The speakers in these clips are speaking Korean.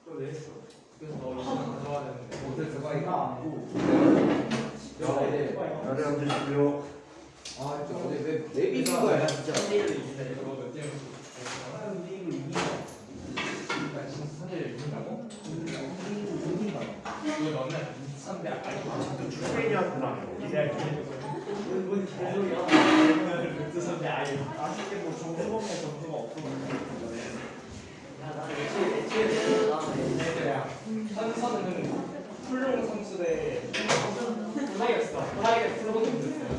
또 냈어. 그래서 너 이거 가져와야 되는데. 못했어 바이가. 열을 얹으시고요. 아, 좀 어제 왜 내비는 거야 진짜. 선생님이 이기는데 이거 몇 개를 그러니까 진짜 선생님이 이긴다고? 그거 너는 3대 알고 출생이었구나. 뭔 개소리야? 그러면 백두선대 아예 아쉽게 뭐 종수범의 점수가 없어. 얘들아, 선서는 훌륭 선수대 하이였어. 하이가 풀어본 적도 있어요.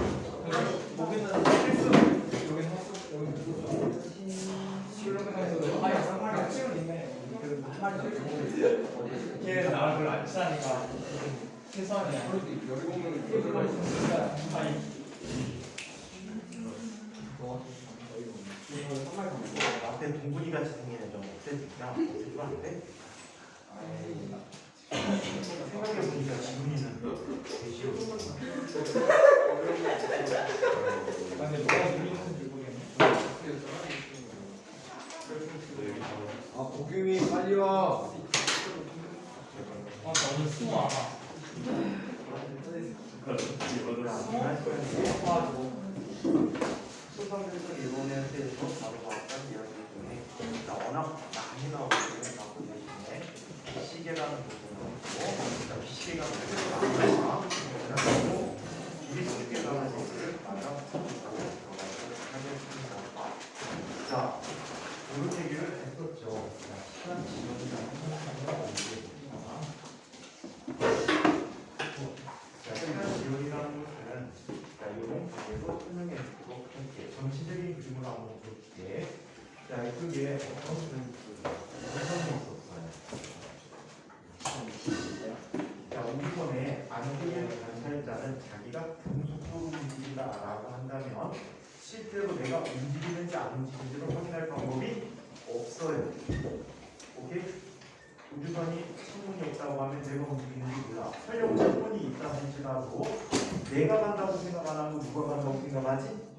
목에는 필수, 여기는 헛수, 여기는 훌륭 선수대 하이였어. 하이가 치고 있네. 걔는 나랑 별로 안 친하니까 최소한이야. 여기 보면 훌륭 선수가 하이. 앞에 동분이 같이 생긴 애좀 없애줄까? 없애주는데 생각해보니까 지훈이는 되지요. 근데 뭐가 재밌는지 모르겠네. 아 고규미 빨리 와. 아, 나 오늘 수고 안 와. 수성교수 일본에 대해서 바로 나왔던 이야기 중에 워낙 많이 나오고 대신에 시계라는 부분을 시계가 크게 나오고 그리고 우리 시계라는 것을 알아보도록 하겠습니다. 자, 이런 얘기를 했었죠. 시간 지연이라는 생각을 알겠습니다. 자, 시간 지연이라는 것은 이런 관계로 설명해 주도록 할게요. 전체적인 그림을 한번 볼게. 자, 이쪽에 어떤 선이 있었어요. 자, 우리 전에 안쪽의 관찰자는 자기가 등속도로 움직인다라고 한다면 실제로 내가 움직이는지 안 움직이는지를 확인할 방법이 없어요. 오케이? 우주선이 창문이 없다고 하면 내가 움직이는지 몰라. 설령 창문이 있다 할지라도 내가 간다고 생각 안 하고 누가 간다고 생각하지?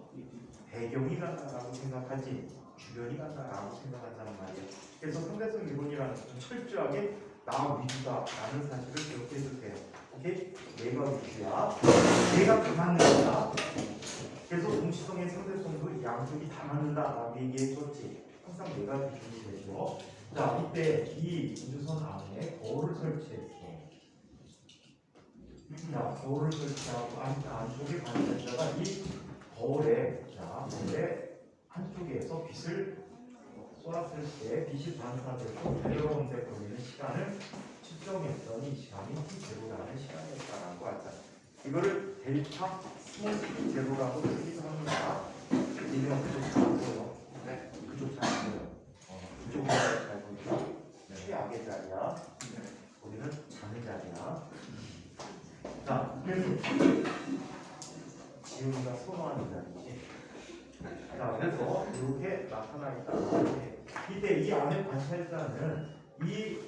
배경이 간다라고 생각하지 주변이 간다라고 생각한다는 말이에요. 그래서 상대성 이론이라는 것은 철저하게 나 위주다 라는 사실을 기억해 주세요. 오케이? 내가 위주야. 내가 다 맞는다. 그래서 동시성의 상대성도 양쪽이 다 맞는다라고 얘기했었지. 항상 내가 기준이 되죠. 자, 이때 이 우주선 안에 거울을 설치했어. 자, 거울을 설치하고 안쪽에 관찰자가 이 거울에 한쪽에서 빛을 쏘았을 때 빛이 반사돼서 달려오는 데 걸리는 시간을 측정했더니 이 시간이 t0라는 시간이었다라고 하자. 이거를 델타 스몰 t0라고 쓰기도 합니다. 이름은 그쪽 잘 안 보여. 네, 그쪽 잘 안 보여. 그쪽은 잘 보이죠? 최악의 자리야. 우리는 자는 자리야. 자, 그래서 지훈이가 선호하는 자리지. 자, 그래서 이렇게 나타나 있다. 이때 이 안에 관찰자는 이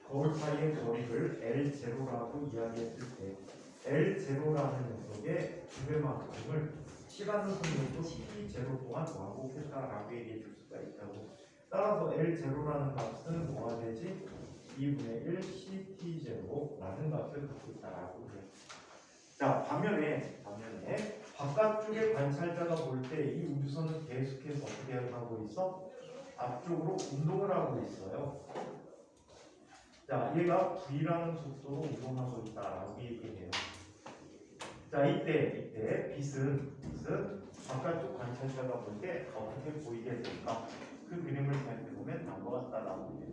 거울 사이의 거리를 L0라고 이야기했을 때 L0라는 녀석의 두배만큼을 시간의 속력도 T0 동안 완곡했다라고 얘기해 줄 수가 있다고. 따라서 L0라는 값은 뭐가 되지? 2분의 1 CT0라는 값을 갖고 있다라고 해요. 자, 반면에 바깥쪽에 관찰자가 볼 때 이 우주선은 계속해서 어떻게 하고 있어? 앞쪽으로 운동을 하고 있어요. 자, 얘가 V라는 속도로 운동하고 있다라고 얘기해요. 자, 이때 빛은 바깥쪽 관찰자가 볼 때 어떻게 보이게 될까? 그 그림을 살펴보면 다음과 같다라고 해요.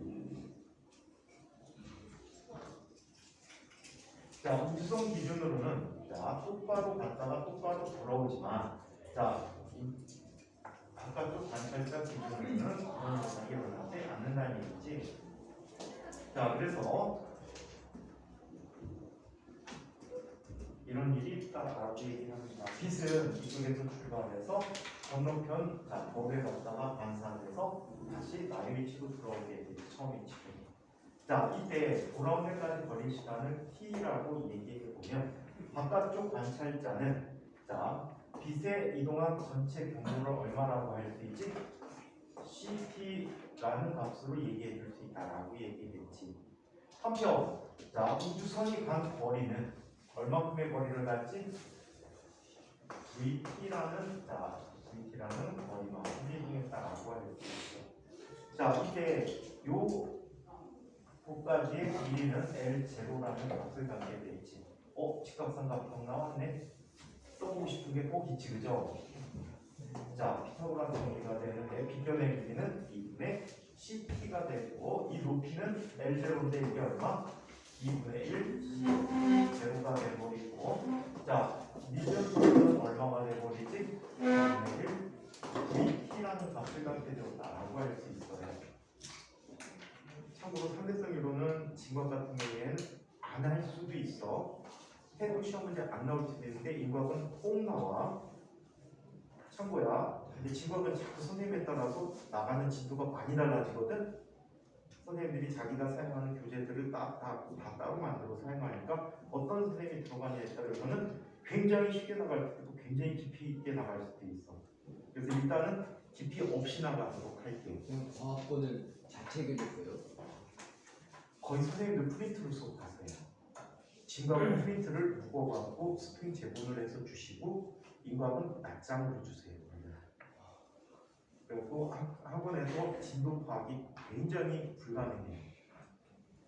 자, 우주선 기준으로는 똑바로 갔다가 똑바로 돌아오지만 바깥쪽 관찰자 기준으로는 그런 현상이 일어나지 않는다는 얘기지. 자, 그래서 이런 일이 있다라고 얘기합니다. 빛은 이쪽에서 출발해서 건너편 거울에 갔다가 반사돼서 다시 나의 위치로 돌아오게 되죠. 처음 위치로. 자, 이때 돌아온 데까지 걸린 시간을 t라고 얘기해 보면 바깥쪽 관찰자는 빛에 이동한 전체 경로를 얼마라고 할 수 있지? CT라는 값으로 얘기해 줄 수 있다라고 얘기했지. 한편 자 우주선이 간 거리는 얼마큼의 거리를 갔지? VT라는 거리만큼 얘기했다라고 할 수 있어. 자 이때 요 곳까지의 길이는 L0라는 값을 갖게 돼 있지. 직각삼각형 나왔네. 써보고 싶은 게 꼭 있지, 그죠? 자, 피타고라스 정리가 되는데 빗변의 길이는 2분의 CT가 되고 이 높이는 L0인데 이게 얼마? 2분의 1 CT0가 돼버리고 자, 미적분은 얼마가 돼버리지? 2분의 1 VT라는 값을 갖게 되었다라고 할 수 있어요. 참고로 상대성 이론은 진각 같은 경우에는 안 할 수도 있어. 해도 시험 문제 안 나올 수도 있는데 인각은 꼭 나와. 참고야. 근데 진각은 자꾸 선생님에 따라서 나가는 진도가 많이 달라지거든. 선생님들이 자기가 사용하는 교재들을 다 따로 만들어 사용하니까 어떤 선생님이 들어가냐에 따라서는 굉장히 쉽게 나갈 수도 있고 굉장히 깊이 있게 나갈 수도 있어. 그래서 일단은 깊이 없이 나가도록 할게요. 그냥 과학권을 자책해 줬어요. 거의 선생님들 프린트로 수업하세요. 진각은 프린트를 묶어갖고 스프링 제본을 해서 주시고 인각은 낱장으로 주세요. 그리고 학원에서 진도 파악이 굉장히 불가능해요.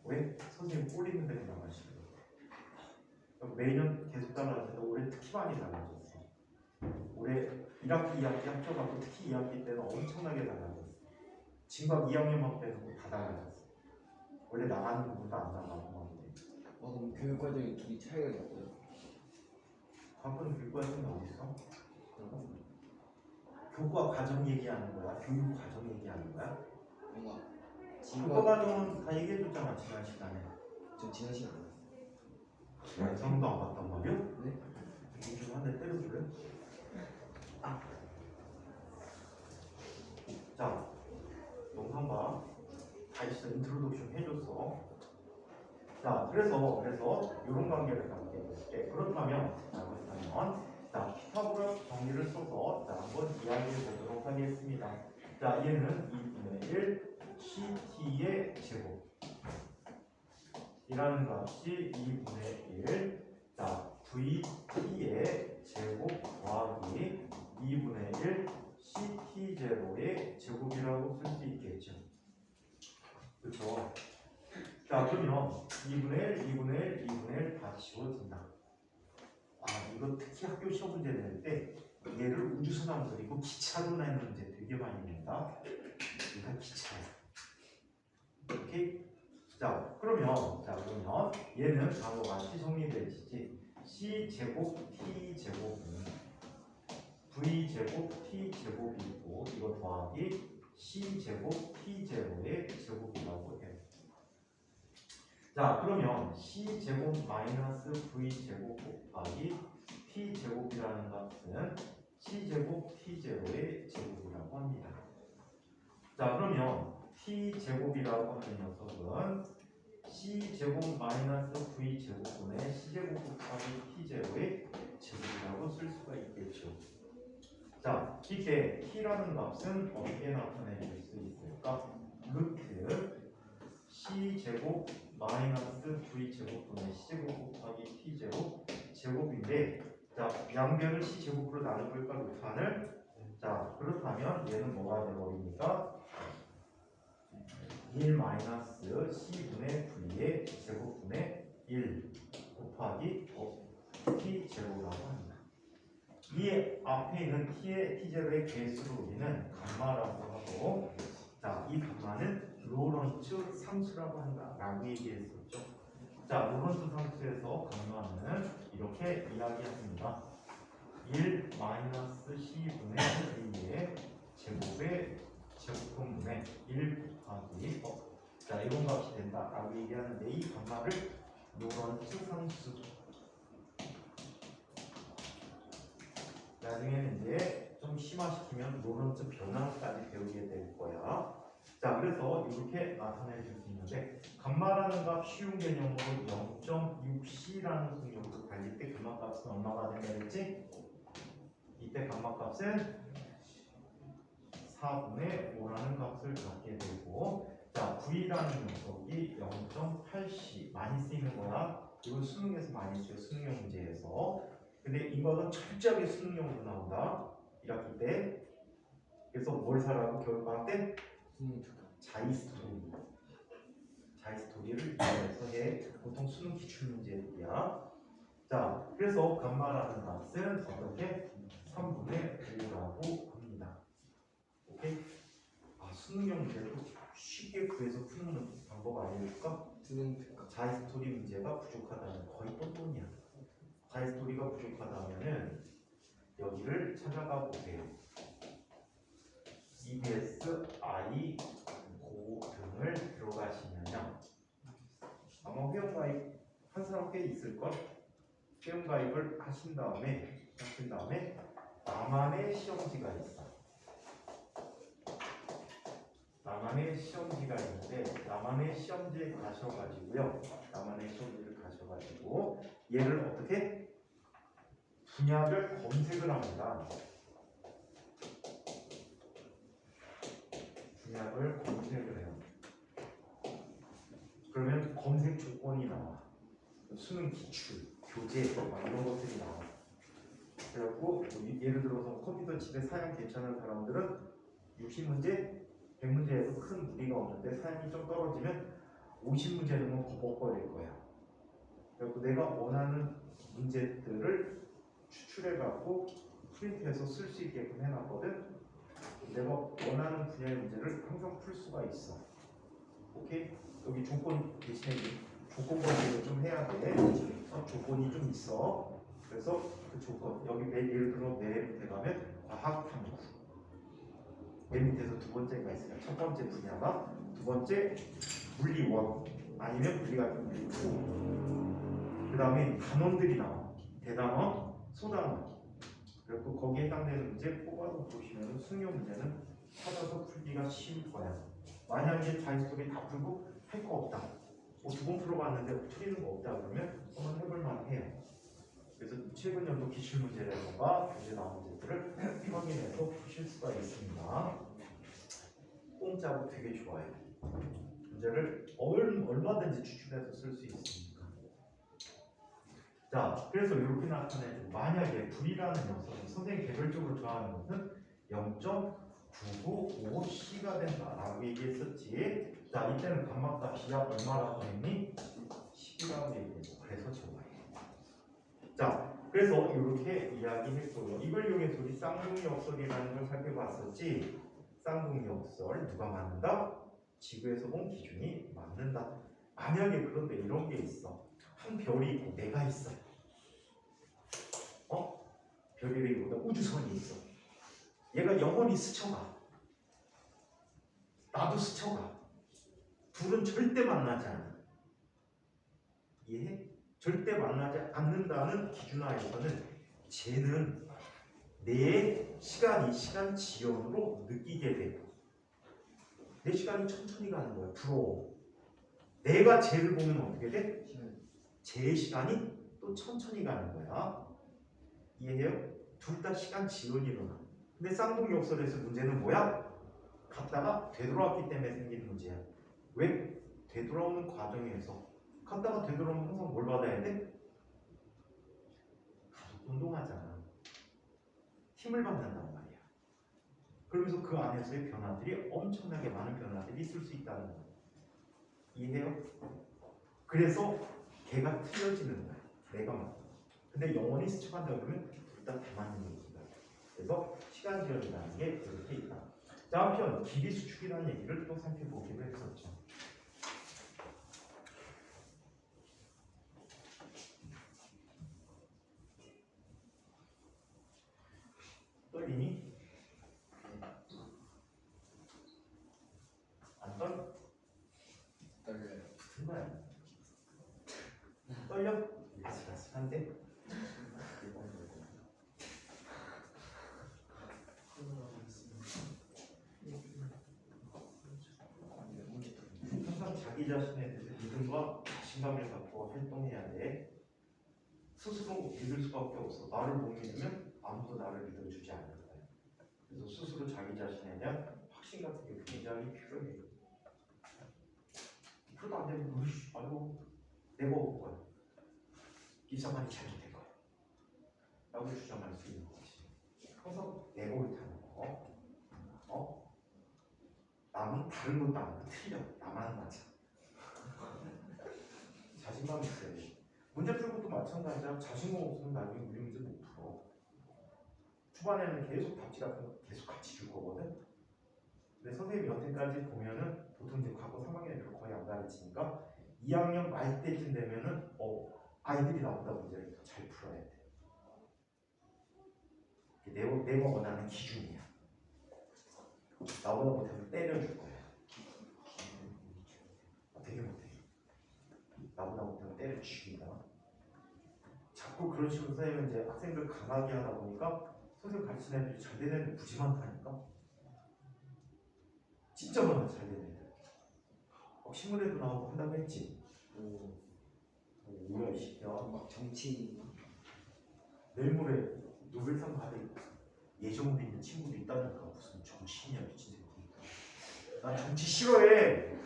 왜? 선생님 꼴리는 데로 나가시고 매년 계속 달라지는데 올해 특히 많이 달라졌어. 올해 1학기, 2학기 합쳐갖고 특히 2학기 때는 엄청나게 달라졌어. 진각 2학년만 빼놓고 다 달라졌어. 원래 나가는 부분도 안 나가고 막 그래. 그럼 교육 과정이 둘이 차이가 있어요. 과거는 교육 과정이 어디 있어? 교과 과정 얘기하는 거야? 교육 과정 얘기하는 거야? 뭔가 교과 과정은 다 얘기해줬잖아 지난 시간에. 저 지난 시간 안 했어요. 완성도 안 봤단 말이야? 네? 이거 한 대 때려줄래? 자, 영상 봐. 다 있어. 인트로덕션 해줬어. 자, 그래서 이런 관계를 갖게 될게. 그렇다면 자, 피타고라스 정리를 써서 한번 이야기해 보도록 하겠습니다. 자, 얘는 2분의 1 CT의 제곱 이라는 값이 2분의 1 자, VT의 제곱 더하기 2분의 1 CT0의 제곱이라고 쓸 수 있겠죠. 그렇죠? 자, 그러면 2분의 1, 2분의 1, 2분의 1 다 지워진다. 이거 특히 학교 시험 문제 낼 때 얘를 우주선 안 그리고 기차로 내는 문제 되게 많이 낸다. 이거 기차야. 오케이? 자, 그러면 얘는 다음과 같이 정리되지. C제곱 T제곱은 V제곱 T제곱이고 이거 더하기 C제곱 T0의 제곱이라고 해. 자, 그러면 C제곱 마이너스 V제곱 곱하기 T제곱이라는 값은 C제곱 T0의 제곱이라고 합니다. 자, 그러면 T제곱이라고 하는 녀석은 C제곱 마이너스 V제곱분의 C제곱 곱하기 T0의 제곱이라고 쓸 수가 있겠죠. 자, 이때 T라는 값은 어떻게 나타내줄 수 있을까? 루트 C제곱 마이너스 V제곱분의 C제곱 곱하기 T제곱 제곱인데 자, 양변을 C제곱으로 나눠볼까 루트안을? 자, 그렇다면 얘는 뭐가 되어버립니까? 1 마이너스 C분의 V의 제곱분의 1 곱하기 T제곱이라고 합니다. 이 앞에 있는 T0의 개수를 우리는 감마라고 하고 자, 이 감마는 로런츠 상수라고 한다라고 얘기했었죠. 자, 로런츠 상수에서 감마는 이렇게 이야기합니다. 1 마이너스 C분의 V의 제곱의 제곱분의 1 곱하기 자, 이런 값이 된다라고 얘기하는데 이 감마를 로런츠 상수 나중에는 이제 좀 심화시키면 로런츠 변화까지 배우게 될 거야. 자, 그래서 이렇게 나타내 줄 수 있는데 감마라는 값 쉬운 개념으로 0.6C라는 속력으로 달릴 때 감마값은 얼마가 된다 그랬지? 이때 감마값은 4분의 5라는 값을 갖게 되고, 자, V라는 녀석이 0.8C 많이 쓰이는 거야. 이건 수능에서 많이 써요. 수능형 문제에서. 근데 이거는 철저하게 수능형으로 나온다. 1학기 때. 그래서 뭘 사라고 겨울방학 때? 자이스토리. 자이스토리를 이용해서 해. 보통 수능 기출문제들이야. 자, 그래서 감마라는 값은 어떻게? 3분의 5라고 합니다. 오케이? 아, 수능형 문제도 쉽게 구해서 푸는 방법 알려줄까? 자이스토리 문제가 부족하다면 거의 뻔뻔이야. 자이스토리가 부족하다면은 여기를 찾아가 보세요. EBS, I, 고 등을 들어가시면요. 아마 회원가입 한 사람 꽤 있을걸? 회원가입을 하신 다음에 나만의 시험지가 있어. 나만의 시험지가 있는데 나만의 시험지에 가셔가지고요. 나만의 시험지를 가셔가지고 얘를 어떻게? 분야별 검색을 합니다. 분야별 검색을 해요. 그러면 검색 조건이 나와. 수능 기출, 교재 이런 것들이 나와. 그래갖고 예를 들어서 컴퓨터 집에 사양 괜찮은 사람들은 60문제, 100문제에도 큰 무리가 없는데 사양이 좀 떨어지면 50문제 되면 버벅거릴 거야. 그래갖고 내가 원하는 문제들을 추출해갖고 프린트해서 쓸 수 있게끔 해놨거든. 내가 원하는 분야의 문제를 항상 풀 수가 있어. 오케이? 여기 조건 대신에 조건 검색을 좀 해야 돼. 조건이 좀 있어. 그래서 그 조건 여기 예를 들어 맨 밑에 가면 과학 탐구. 맨 밑에서 두 번째가 있어요. 첫 번째 분야가 두 번째 물리원 아니면 물리학교 물리투. 그 다음에 단원들이 나와. 대단원, 소단원. 그리고 거기에 해당되는 문제 뽑아서 보시면 수능 문제는 찾아서 풀기가 쉬울 거야. 만약에 자이스토리 다 풀고 할 거 없다. 뭐 두 번 풀어봤는데 틀리는 거 없다 그러면 한번 해볼 만해요. 그래서 최근 연도 기출 문제라든가 교재 나온 문제들을 확인해서 푸실 수가 있습니다. 공짜로 되게 좋아요. 문제를 얼마든지 추출해서 쓸 수 있으니까. 자, 그래서 이렇게 나타내죠. 만약에 불이라는 녀석이 선생님 개별적으로 좋아하는 것은 0.995C가 된다라고 얘기했었지. 자, 이때는 감마값이야 얼마라고 했니? 10이라고 얘기했고 그래서 좋아해. 자, 그래서 이렇게 이야기했고요. 이걸 이용해서 우리 쌍둥이역설이라는 걸 살펴봤었지. 쌍둥이역설 누가 맞는다? 지구에서 본 기준이 맞는다. 만약에 그런데 이런 게 있어. 한 별이 있고 내가 있어. 별이라기보다 우주선이 있어. 얘가 영원히 스쳐가. 나도 스쳐가. 둘은 절대 만나지 않아. 이해해? 절대 만나지 않는다는 기준하에서는 쟤는 내 시간이 시간 지연으로 느끼게 돼. 내 시간이 천천히 가는 거야. 부러워. 내가 쟤를 보면 어떻게 돼? 쟤의 시간이 또 천천히 가는 거야. 이해해요? 둘 다 시간 지연이 일어나. 근데 쌍둥이역설에서 문제는 뭐야? 갔다가 되돌아왔기 때문에 생긴 문제야. 왜? 되돌아오는 과정에서 갔다가 되돌아오면 항상 뭘 받아야 돼? 가속 운동하잖아. 힘을 받는단 말이야. 그러면서 그 안에서의 변화들이 엄청나게 많은 변화들이 있을 수 있다는 거야. 이해해요? 그래서 걔가 틀려지는 거야. 내가 맞다. 근데 영원히 스쳐간다 그러면 둘 다 맞는 얘기가. 그래서 시간 지연이라는 게 이렇게 있다. 자, 한편 길이 수축이라는 얘기를 또 살펴보기로 했었죠. 떨리니? 안 떨려? 떨려요. 정말 떨려? 아슬아슬한데? 항상 자기 자신에 대해서 믿음과 자신감을 갖고 활동해야 돼. 스스로 믿을 수밖에 없어. 나를 못 믿으면 아무도 나를 믿어주지 않을 거야. 그래서 스스로 자기 자신에 대한 확신 같은 게 굉장히 필요해요. 그래도 안 되면 아이고 내가 올 거야. 기사만이 잘못된 거야. 라고 주장할 수 있는 거지. 항상 내가 옳다는 거. 남은 다른 것도 안 틀려. 나만 맞아. 자신감 있어야 돼. 문제 풀 것도 마찬가지야. 자신감 없으면 나중에 우리 문제 못 풀어. 초반에는 계속 답지 같은 거 계속 같이 줄 거거든. 근데 선생님이 여태까지 보면은 보통 이제 과거 3학년 애들 거의 안 가르치니까 2학년 말 때쯤 되면은 아이들이 나보다 문제를 더 잘 풀어야 돼. 내가 원하는 기준이야. 나보다 못하면 때려줄 거야. 되게 못해. 나보다 못하면 때려 죽인다. 자꾸 그런 식으로 선생님은 이제 학생들 강하게 하다 보니까 선생님 가르치는 애들이 잘 되는 애들 무지 많다니까. 진짜 많아 잘 되는 애들. 신문에도 나오고 한다고 했지. 뭐야 이 새끼야. 막 정치 내일 모레 노벨상 받을 예정돼 있는 친구도 있다니까. 무슨 정치인이야 미친 새끼. 난 정치 싫어해.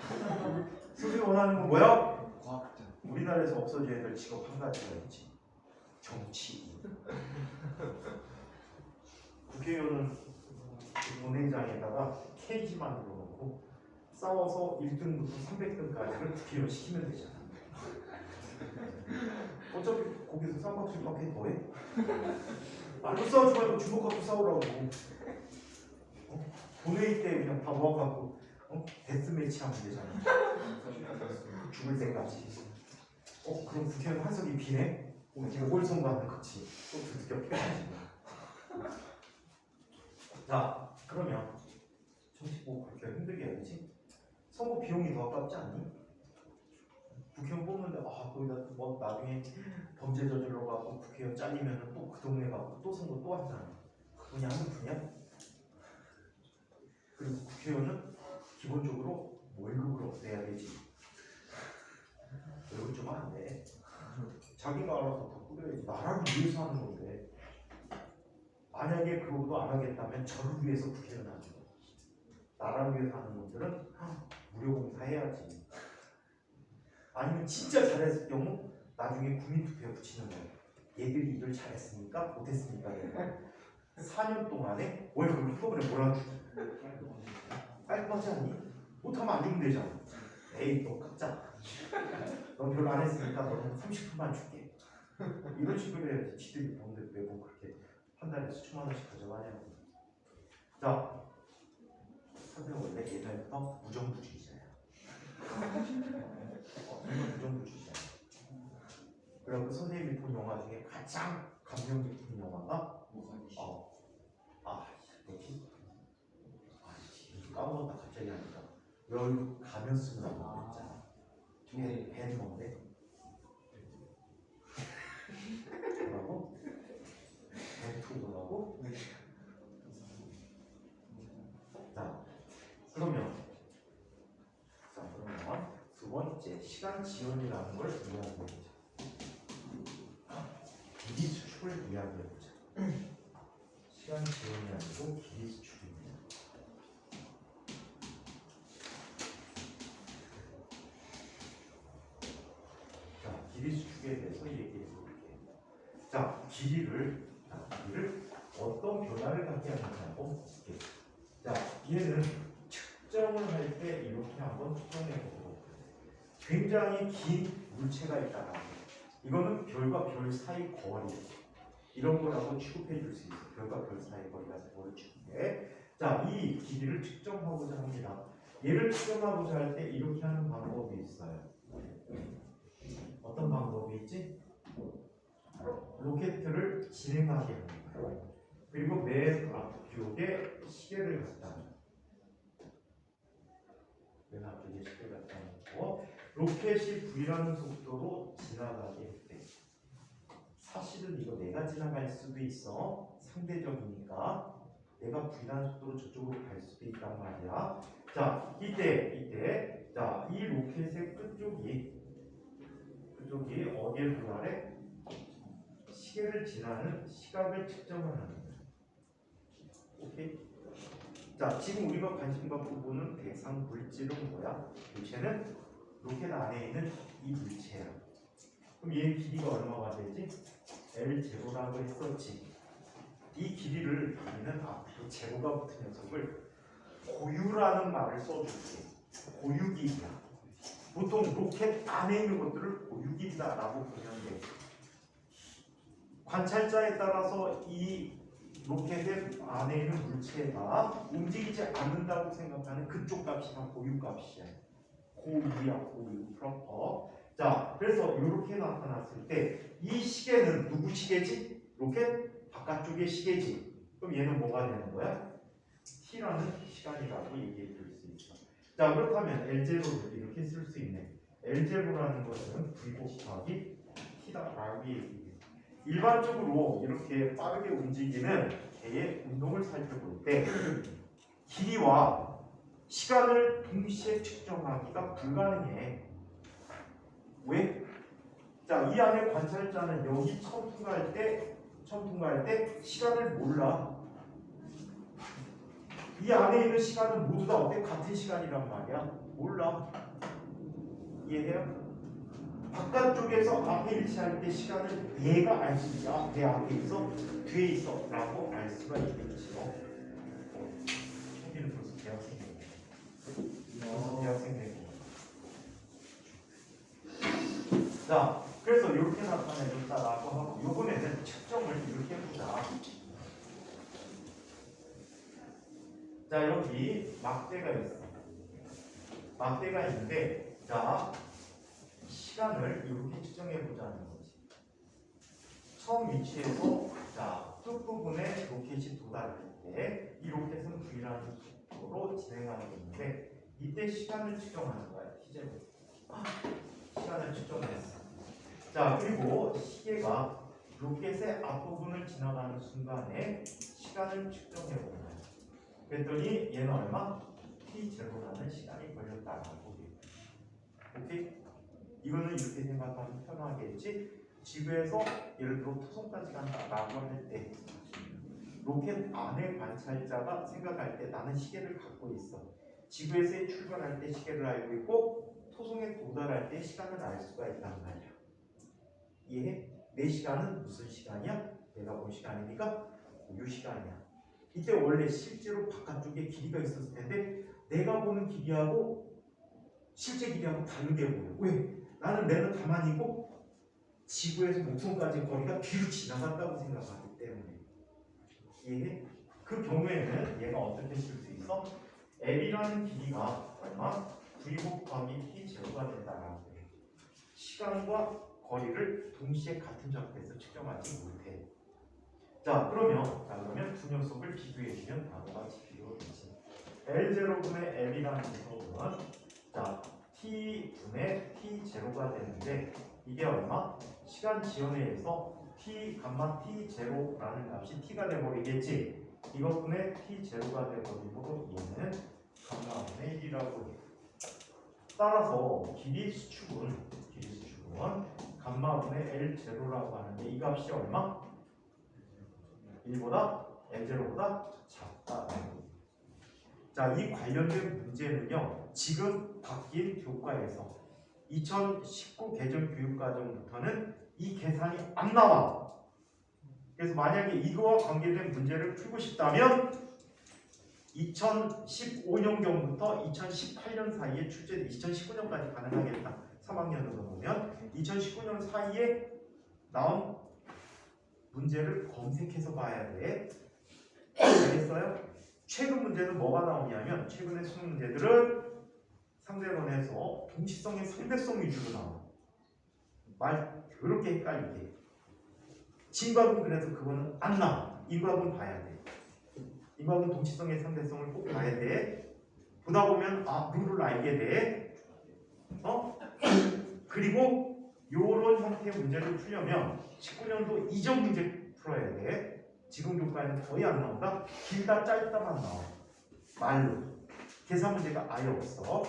선생님 원하는 건 뭐야? 과학자. 우리나라에서 없어져야 될 직업 한 가지가 있지. 정치인. 국회의원은 본회의장에다가 케이지 만들어 놓고 싸워서 1등부터 300등까지를 국회의원 시키면 되잖아. 어차피 거기서 쌈박질밖에 더해. 말로 싸우지 말고 주먹 갖고 싸우라고. 본회의 때 그냥 다 모아갖고 데스매치 하면 되잖아. 죽을 때까지. 그럼 국회의원 한석이 비네? 보궐선거하는 거지. 또 두들겨 패야지. 자, 그러면 정치 뭐 그렇게 힘들게 해야지. 선거 비용이 더 아깝지 않니? 국회의원 뽑는데 거기다 뭐 나중에 범죄 저질러 가고 국회의원 잘리면은 또 그 동네 가고 또 선거 또 하잖아. 그냥 하는 분이야? 그리고 국회의원은 기본적으로 월급을 내야 되지. 월급 좀 안 돼. 자기가 알아서 다 꾸려야지. 나라를 위해서 하는 건데. 만약에 그거도 안 하겠다면 저를 위해서 국회의원 하는 거야. 나라를 위해서 하는 놈들은 무료공사 해야지. 아니면 진짜 잘했을 경우 나중에 국민투표에 붙이는 거야. 얘들이 이걸 잘했으니까 못했으니까 4년 동안에 월급을 한꺼번에 몰아주고. 깔끔하지 않니? 못하면 안 주면 되잖아. 에이 너 각자. 넌 별로 안 했으니까 너는 30%만 줄게. 이런 식으로 해야지. 지들이 보는데 왜 뭐 그렇게 한 달에 수천만 원씩 가져가냐고. 자, 선생님 원래 옛날부터 무정부주의자야. 정말 무정부주의자야. 그리고 선생님이 본 영화 중에 가장 감명 깊은 영화가 뭐지? 뭐지? 까먹었다 갑자기 하니까. 여기 가면 쓰는 거 있잖아. 벤 뭔데? 뭐라고? 벤투 뭐라고? 자, 그러면 두 번째 시간 지연이라는 걸 이야기해보자. 길이 수축을 이야기해보자. 시간 지연이 아니고 길이 수축입니다. 자, 길이 수축에 대해서 얘기해 볼게요. 자, 길이를 어떤 변화를 갖게 하느냐고 볼게요. 자, 얘는 측정을 할 때 이렇게 한번 측정해 보도록. 굉장히 긴 물체가 있다가 이거는 별과 별 사이 거리 이런 거라고 취급해 줄 수 있어요. 별과 별 사이 거리가 뭐를 취급해. 자, 이 길이를 측정하고자 합니다. 얘를 측정하고자 할 때 이렇게 하는 방법이 있어요. 어떤 방법이 있지? 로켓을 진행하게 하는 거예요. 그리고 맨 앞쪽에 시계를 갖다 놓고 맨 앞쪽에 시계를 갖다 놓고 로켓이 V라는 속도로 지나가게 했대. 사실은 이거 내가 지나갈 수도 있어. 상대적이니까 내가 V라는 속도로 저쪽으로 갈 수도 있단 말이야. 자, 이때 자, 이 로켓의 끝쪽이 어디에 불과해? 시계를 지나는 시각을 측정을 하는 거야. 오케이? 자, 지금 우리가 관심 갖고 보는 대상 물질은 뭐야? 물체는 로켓 안에 있는 이 물체야. 그럼 얘 길이가 얼마가 되지? L0라고 했었지. 이 길이를 우리는 앞으로 제로가 붙은 녀석을 고유라는 말을 써줄게. 고유 길이야. 보통 로켓 안에 있는 것들을 고유 길이다라고 보면 돼. 관찰자에 따라서 이 로켓의 안에 있는 물체가 움직이지 않는다고 생각하는 그쪽 값이 다 고유 값이야. 고유야, 고유, 프로퍼. 자, 그래서 이렇게 나타났을 때 이 시계는 누구 시계지? 로켓 바깥쪽의 시계지. 그럼 얘는 뭐가 되는 거야? t라는 시간이라고 얘기해 줄 수 있어. 자, 그렇다면 L0를 이렇게 쓸 수 있네. L0라는 것은 V 곱하기 t다라고 얘기해. 일반적으로 이렇게 빠르게 움직이는 개의 운동을 살펴볼 때 길이와 시간을 동시에 측정하기가 불가능해. 왜? 자, 이 안에 관찰자는 여기 처음 통과할 때 시간을 몰라. 이 안에 있는 시간은 모두 다 어때? 같은 시간이란 말이야. 몰라. 이해해요? 바깥쪽에서 앞에 일치할 때 시간을 얘가 알 수 있다. 내 앞에 있어, 뒤에 있어 라고 알 수가 있겠죠. 총기는 벌써 대학생 되고 대학생 되고. 자, 그래서 이렇게 나타내줬다라고 하고, 이번에는 측정을 이렇게 해보자. 자, 여기 막대가 있어. 막대가 있는데, 자, 시간을 이렇게 측정해 보자는 거지. 처음 위치에서 자, 끝부분에 로켓이 도달할 때 이 로켓은 V라는 속도로 진행하고 있는데 이때 시간을 측정하는 거야. 시제로 시간을 측정했어. 자, 그리고 시계가 로켓의 앞부분을 지나가는 순간에 시간을 측정해 보는 거야. 그랬더니 얘는 얼마? T0라는 시간이 걸렸다라고 해. 오케이? 이거는 이렇게 생각하면 편하겠지. 지구에서 예를 들어 토성까지 간다라고 할 때 로켓 안에 관찰자가 생각할 때 나는 시계를 갖고 있어. 지구에서 출발할 때 시계를 알고 있고 토성에 도달할 때 시간을 알 수가 있단 말이야. 이해해? 내 시간은 무슨 시간이야? 내가 본 시간이니까 고유 시간이야. 이때 원래 실제로 바깥쪽에 길이가 있었을 텐데 내가 보는 길이하고 실제 길이하고 다르게 보여. 왜? 나는 내가 가만히 있고 지구에서 목성까지 거리가 뒤로 지나갔다고 생각하기 때문에. 이해해? 그 경우에는 얘가 어떻게 쓸 수 있어? L이라는 길이가 얼마? V 곱하기 T0가 된다라고 해. 시간과 거리를 동시에 같은 좌표에서 측정하지 못해. 자, 그러면 두 녀석을 비교해주면 다음과 같이 비교되지. L0분의 L이라는 녀석은 자, T분의 T0가 되는데 이게 얼마? 시간 지연에 의해서 T, 감마 T0라는 값이 T가 돼버리겠지. 이것분의 T0가 돼버리고 얘는 감마분의 1이라고 해. 따라서 길이 수축은 감마분의 L0라고 하는데 이 값이 얼마? 1보다 L0보다 작다. 자, 이 관련된 문제는요, 지금 바뀐 교과에서 2019 개정 교육과정부터는 이 계산이 안 나와. 그래서 만약에 이거와 관계된 문제를 풀고 싶다면 2015년경부터 2018년 사이에 출제된 2019년까지 가능하겠다. 3학년으로 보면 2019년 사이에 나온 문제를 검색해서 봐야 돼. 알겠어요? 최근 문제는 뭐가 나오냐면 최근의 수능 문제들은 상대론에서 동시성의 상대성 위주로 나와. 말 더럽게 헷갈리게. 진과금 그래서 그거는 안 나와. 인과금 봐야 돼. 인과금 동시성의 상대성을 꼭 봐야 돼. 보다 보면 룰을 알게 돼. 그리고 요런 형태의 문제를 풀려면 19년도 이전 문제 풀어야 돼. 지금 교과에는 거의 안 나온다. 길다 짧다만 나와. 말로. 계산 문제가 아예 없어.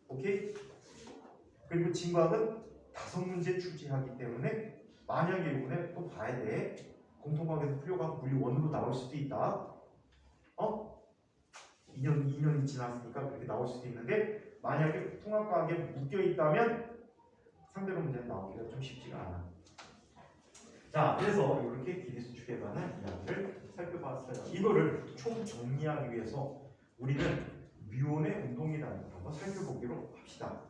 오케이? 그리고 진과학은 5문제 출제하기 때문에 만약에 이번에 또 봐야 돼. 공통과학에서 풀려가고 물리 원으로 나올 수도 있다. 2년이 지났으니까 그렇게 나올 수도 있는데 만약에 통합과학에 묶여 있다면 상대로 문제는 나오기가 좀 쉽지가 않아. 자, 그래서 이렇게 기대수축에 관한 이야기를 살펴봤어요. 이거를 총 정리하기 위해서 우리는 뮤온의 운동이라는 걸 한번 살펴보기로 합시다.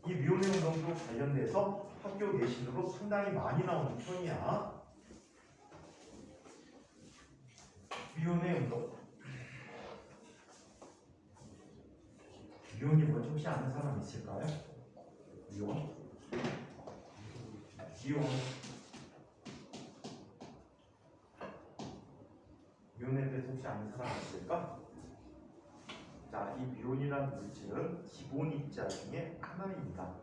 이 뮤온의 운동도 관련돼서 학교 내신으로 상당히 많이 나오는 편이야. 뮤온의 운동. 뮤온이 뭔지 혹시 아는 사람 있을까요? 뮤온? 뮤온에 대해서 혹시 아는 사람 있을까? 자, 이 뮤온이라는 물질은 기본 입자 중에 하나입니다.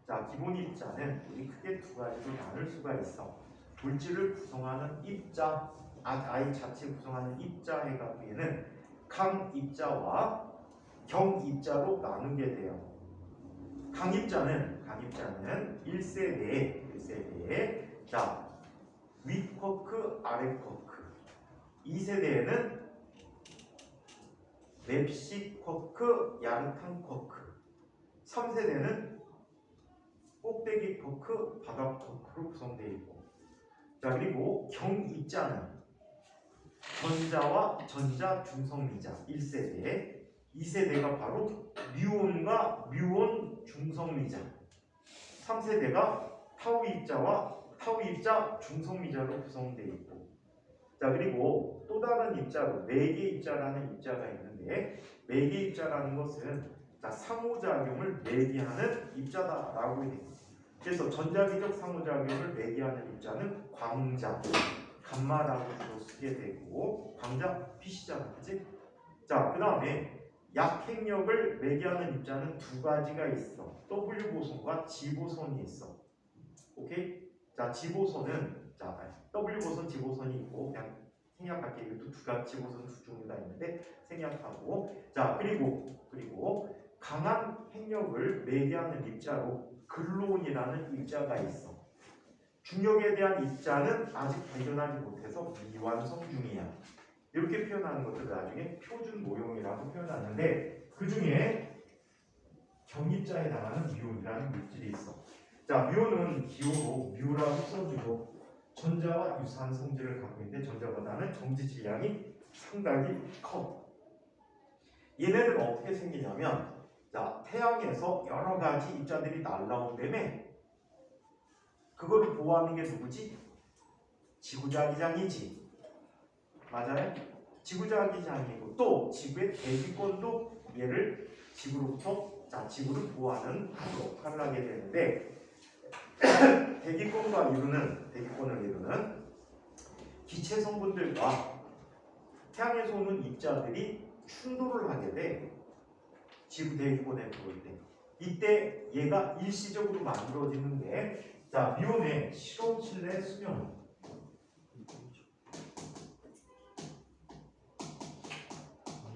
자, 기본 입자는 우리 크게 두 가지로 나눌 수가 있어. 물질을 구성하는 입자, 아이 자체 구성하는 입자 해가지고는 강 입자와 경 입자로 나누게 돼요. 강 입자는 1세대에 자, 윗쿼크, 아랫쿼크. 2세대에는 맵시 쿼크, 야르탄 쿼크. 3세대는 꼭대기 쿼크, 바닥 쿼크로 구성되어 있고. 자, 그리고 경 입자는 전자와 전자 중성미자 1세대, 2세대가 바로 뮤온과 뮤온 중성미자, 3세대가 타우 입자와 타우 입자 중성미자로 구성되어 있고. 자, 그리고 또 다른 입자로 매개 입자라는 입자가 있는데, 매개 입자라는 것은 자, 상호작용을 매개하는 입자다라고 해요. 그래서 전자기적 상호작용을 매개하는 입자는 광자, 감마라고 주로 쓰게 되고, 광자 빛이잖아, 그치? 자, 그 다음에 약핵력을 매개하는 입자는 두 가지가 있어. W 보손과 G 보손이 있어. 오케이? 자, G 보손은 자, W 보손, G 보손이 있고, 그냥 생략할게. 이것도 두 가지 G 보손 두 종류가 있는데 생략하고. 자, 그리고 강한 핵력을 매개하는 입자로 글론이라는 입자가 있어. 중력에 대한 입자는 아직 발견하지 못해서 미완성 중이야. 이렇게 표현하는 것을 나중에 표준 모형이라고 표현하는데, 그 중에 경입자에 해당하는 뮤온이라는 물질이 있어. 자, 뮤온은 기호로 뮤라고 써주고 전자와 유사한 성질을 갖고 있는데 전자보다는 정지 질량이 상당히 커. 얘네들은 어떻게 생기냐면, 자, 태양에서 여러 가지 입자들이 날라온다며 그거를 보호하는 게 누구지? 지구자기장이지. 맞아요? 지구자기장이고, 또 지구의 대기권도 얘를 지구로부터 지구를 보호하는 역할을 하게 되는데, 대기권을 이루는 기체 성분들과 태양에서 오는 입자들이 충돌을 하게 돼. 지구 대기권에 들어올 때. 이때 얘가 일시적으로 만들어지는데, 자, 뮤온의 실험실 내 수명.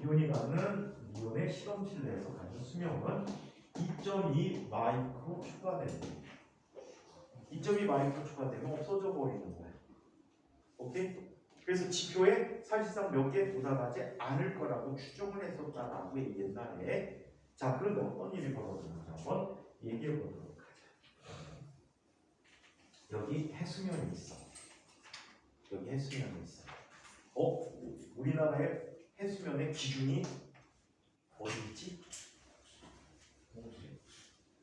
뮤온의 실험실 내에서 가진 수명은 2.2 마이크로 추가된다. 2.2 마이크로 추가되면 없어져 버리는 거야. 오케이? 그래서 지표에 사실상 몇 개 도달하지 않을 거라고 추정을 했었다라고 옛날에. 자, 그런데 어떤 일이 벌어졌는지 한번 얘기해 보도록 하자. 여기 해수면이 있어. 우리나라의 해수면의 기준이 어디 있지?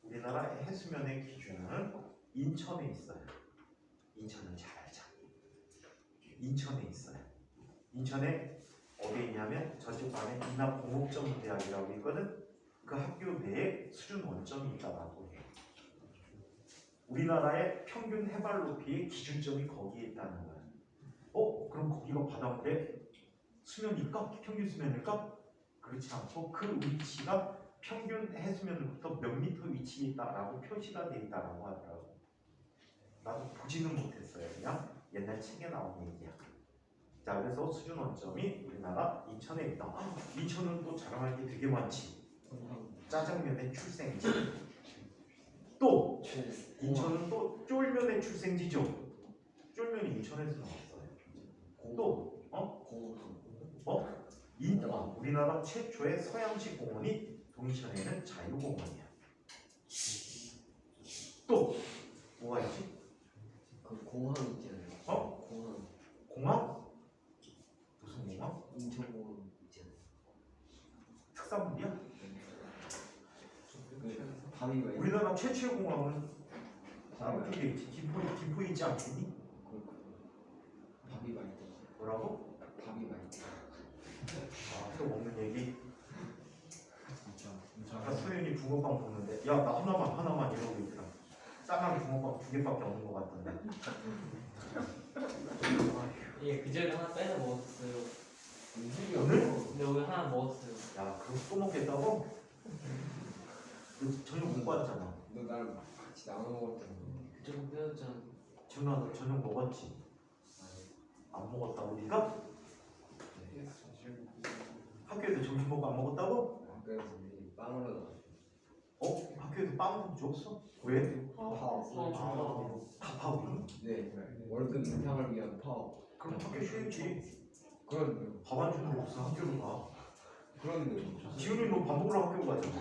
우리나라 해수면의 기준은 인천에 있어요. 인천은 잘 알죠. 인천에 있어요. 인천에 어디에 있냐면 저쪽 안에 인하공업전문대학이라고 있거든. 그 학교 내에 수준 원점이 있다라고 해요. 우리나라의 평균 해발 높이의 기준점이 거기에 있다는 거야. 그럼 거기가 바다인데 수면일까? 평균 수면일까? 그렇지 않고 그 위치가 평균 해수면으로부터 몇 미터 위치에 있다라고 표시가 되어 있다라고 하더라고. 나도 보지는 못했어요. 그냥 옛날 책에 나온 얘기야. 자, 그래서 수준 원점이 우리나라 인천에 있다. 인천은 또 자랑할 게 되게 많지. 짜장면의 출생지. 또 인천은 또 쫄면의 출생지죠. 쫄면이 인천에서 나왔어요. 또 인천, 우리나라 최초의 서양식 공원이 동천에 있는 자유공원이야. 또 뭐가 있지? 그 공항 있잖아요. 어? 공항. 공항? 무슨 공항? 인천공항 있잖아요. 특산물이야? 그 밤이 왜? 우리나라 최초의 공항은 밤이 왜? 어떻게 있지? 김포에 있지 않겠니? 밥이 맛있다. 뭐라고? 밥이 맛있다. 아, 또 먹는 얘기? 아까 소연이 붕어빵 먹는데 야 나 하나만 이러고 있더라. 짠하게 붕어빵 2개밖에 없는 것 같던데. 예, 그전에 하나 빼서 먹었어요. 오늘? 근데 오늘 하나 먹었어요. 야 그럼 또 먹겠다고? 너 저녁 못 받았잖아. 너 나랑 같이 나눠 먹었잖아. 좀 빼었잖아. 준아 너 저녁 먹었지? 안 먹었다고 네가? 학교에서 점심 먹고 안 먹었다고? 그래서 우리 빵을 얻어. 어? 학교에서 빵 줬어? 왜? 파워. 밥하고? 네. 월급 인상을 위한 파워. 그럼 학교 쉬었지. 그런 밥 안 주는 거 없어 학교로 가. 그런 지훈이 너 밥 먹으러 학교 가잖아.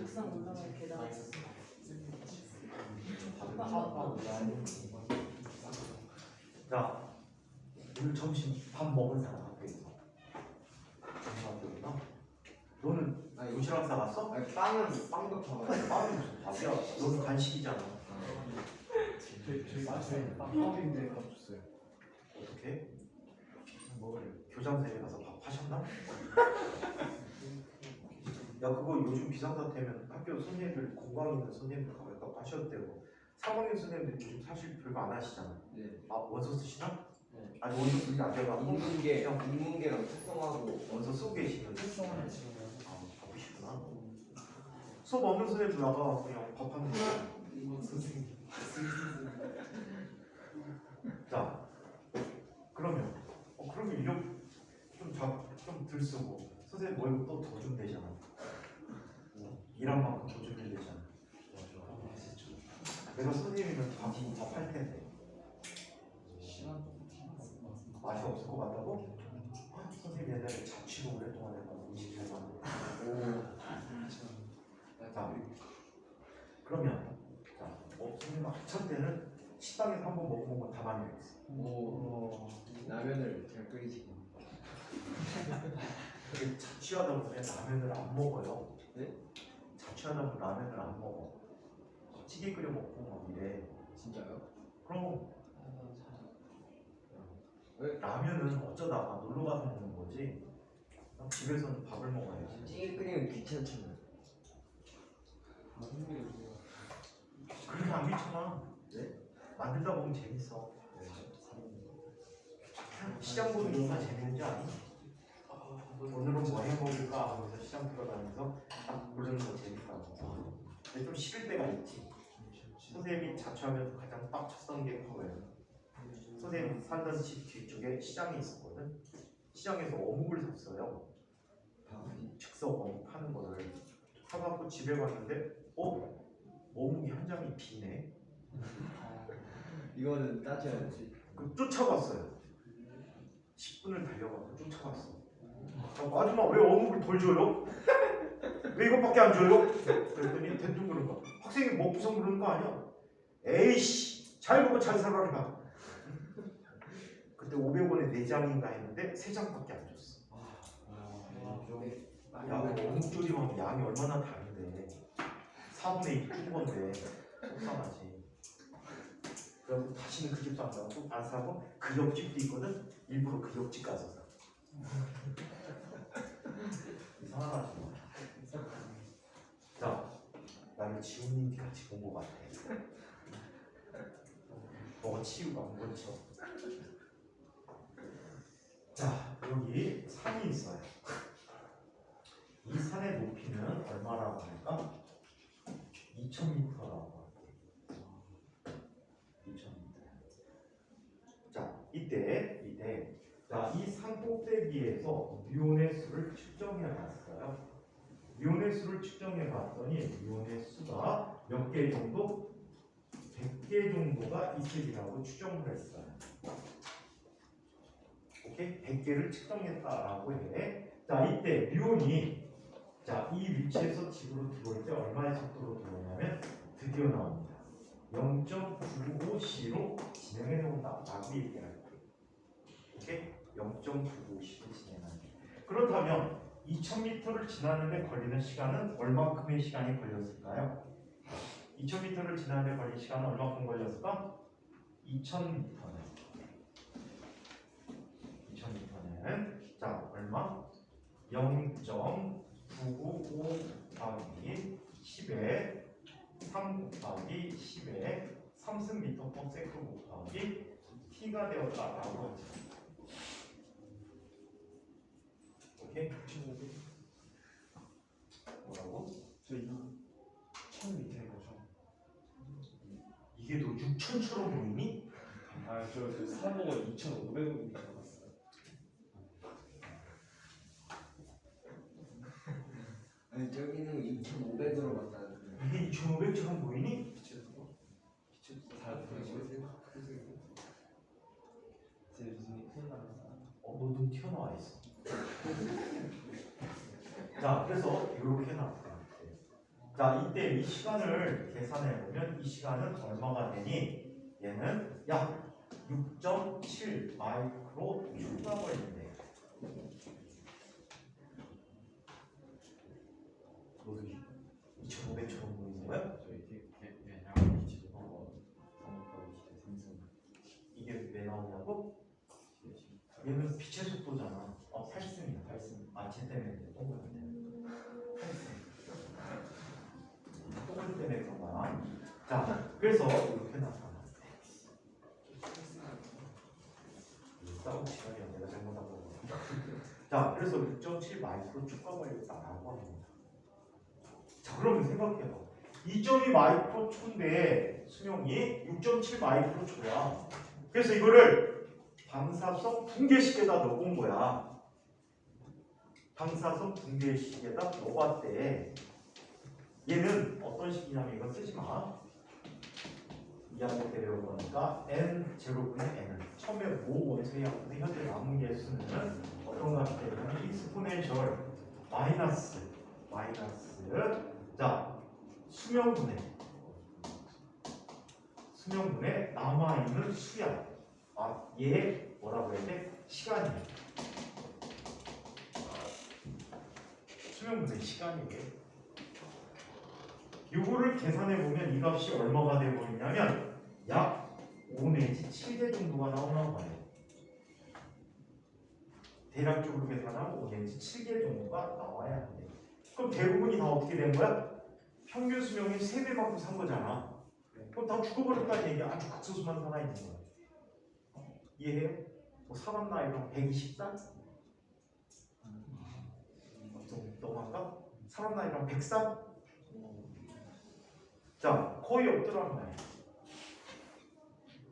옥상 올라갈 계단 있었어. 자, 오늘 점심 밥 먹은 사람 학교에서. 학교구나. 너는 아니 도시락 싸갔어? 아니 빵도 파워. 빵은 무슨 밥이야? 너는 간식이잖아. 빵인데 밥 줬어요. 어떻게? 먹으려. 교장선생님 가서 밥 하셨나? 야 그거 요즘 비상사태면 학교 선생님들 건강 있는 선생님들 가서 하셔도 되고 3학년 선생님들 요즘 사실 별거 안 하시잖아. 네. 아 원서 쓰시나? 네. 아니 원서 쓰지 안 돼가지고 인문계랑 특성하고 원서 쓰고 계시는데 특성을 지금 아 바쁘시구나. 수업 없는 선생님들 나가 그냥 밥 하는 거야. 선생님. 자 그러면 그러면 이력 좀 들쓰고 선생님 월급 또 더 주면 되잖아. 일한 만큼 더 주면 되잖아. 내가 선생님이면 밥할 텐데 맛이 없을 것 같다고? 선생님 옛날에 자취로 오랫동안 해서 음식 잘 만들고. 자 그러면 자 선생님 학창 때는 식당에서 한 번 먹어본 건 다 만들었어. 오 라면을 잘 끓이시고. 그게 자취하다 보면 라면을 안 먹어요. 네? 자취하다 보면 라면을 안 먹어. 찌개 끓여 먹고 막 이래. 진짜요? 그럼 왜 라면은 어쩌다가 놀러 가서 먹는 거지. 집에서는 밥을 먹어야지. 찌개 끓이면 귀찮잖아요. 그렇게 안 귀찮아. 네? 만들다 보면 재밌어. 시장 보는 게 얼마나 재밌는지 아니? 오늘은 뭐 해 먹을까 하면서 시장 들어다니면서 딱 고르는 거 재밌다고. 근데 좀 싫을 때가 있지. 선생님이 자취하면서 가장 빡쳤던 게 그거예요. 선생님 살던 집 뒤쪽에 시장이 있었거든. 시장에서 어묵을 샀어요. 즉석 어묵 파는 거를 사갖고 집에 갔는데 어묵이 한 장이 비네. 이거는 따져야지. 그 쫓아갔어요. 10분을 달려가서 쫓아갔어. 아줌마 왜 어묵을 덜 줘요? 왜 이것밖에 안 줘요? 그랬더니 대뜸 그런 거. 학생이 먹고서 그러는 거 아니야? 에이씨 잘 먹고 잘 살아라. 그때 500원에 4장인가 했는데 3장밖에 안 줬어. 야 어묵 조림하면 양이 얼마나 다른데 4분의 1 준 건데 속상하지. 그래서 다시는 그 집도 안 가고 안 사고 그 옆집도 있거든. 일부러 그 옆집 가서 사. 이상하다. 자, 나를 지훈님 같이 본 것 같아. 너가 치우가 안 건쳐. 자, 여기 산이 있어요. 이 산의 높이는 얼마라고 할까? 2000m라고 할게요. 2000m. 자, 이때 자, 이 산 꼭대기에서 뮤온의 수를 측정해 봤어요. 뮤온의 수를 측정해 봤더니 뮤온의 수가 몇 개 정도? 100개 정도가 있으리라고 추정을 했어요. 오케이? 100개를 측정했다라고 해. 자, 이때 뮤온이 자, 이 위치에서 집으로 들어올 때 얼마의 속도로 들어오냐면 드디어 나옵니다. 0.95C로 진행해 온다라고 얘기할 거예요. 오케이? 0.95C로 진행하는. 그렇다면 2000m를 지나는데 걸리는 시간은 얼마큼의 시간이 걸렸을까요? 2000m를 지나는데 걸린 시간은 얼마큼 걸렸을까? 2000m는 자 얼마? 0.995 곱하기 10에 3 곱하기 10에 3승m/s 곱하기 t가 되었다라고 하죠. 오케이? 뭐라고? 저 2,000 밑에 거죠. 이게 너 6,000처럼 보이니? 아저 사보고 2,500원 받았어요. 아니 저기는 2,500으로 봤다는 이게 2,500처럼 보이니? 다 보이시고 제 눈이 큰일 났어. 너 눈 튀어나와 있어. 자, 그래서 이렇게 나왔다. 자, 이때 이 시간을 계산해 보면 이 시간은 얼마가 되니? 얘는 약 6.7 마이크로 초가 걸린대. 너도 2,500처럼 보이는 거야? 이게 왜 나오냐고? 얘는 빛의 속도잖아. 8승이야, 8승. 아, 쟤 때문에 동글 때문에. 8승. 동글 때문에 그런 거야. 자, 그래서 이렇게 나타나. 싸우고 시간이야. 내가 잘못하고. 자, 그래서 6.7 마이크로 추가 걸렸다라고 합니다. 자, 그러면 생각해봐. 2.2 마이크로 초인데 수명이 6.7 마이크로 초야. 그래서 이거를 방사성 붕괴식에다 넣어본 거야. 방사성 붕괴식에다 넣어봤대. 얘는 어떤 식이냐면 이거 쓰지 마. 이항에 데려올 거니까 n0분의 n은 처음에 5 원소이었는데 현재 남은 개수는 어떤 값이 되냐면 익스포넨셜 마이너스 자 수명분의 남아있는 수야. 아, 얘 뭐라고 해야 돼? 시간이야. 수명분의 시간이게. 요거를 계산해 보면 이 값이 얼마가 돼 버리냐면 약 5 내지 7개 정도가 나오는 거예요. 대략적으로 계산하면 5 내지 7개 정도가 나와야 돼. 그럼 대부분이 다 어떻게 된 거야? 평균 수명이 3배 받고 산 거잖아. 그럼 다 죽어버렸다는 얘기야. 아주 극소수만 살아있는 거야. 이해해요? 뭐 사람 나이가 120살? 좀 너무한가? 사람 나이가 100살? 자, 거의 없더란 말이야.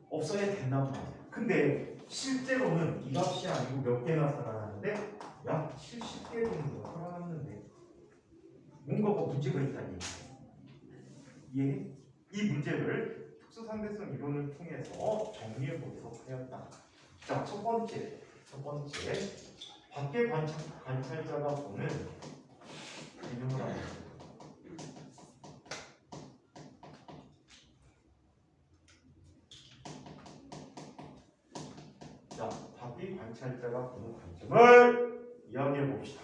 없어야 된단 말이야. 근데 실제로는 이 값이 아니고 몇 개나 살아나는데 약 70개 정도 살아났는데 뭔가가 문제가 있다니. 이해해? 이 문제를 특수상대성 이론을 통해서 정리해 보도록 하였다. 자, 첫 번째 밖에 관찰자가 보는 개념을 알아보자. 자, 밖에 관찰자가 보는 관점을 이야기해 봅시다.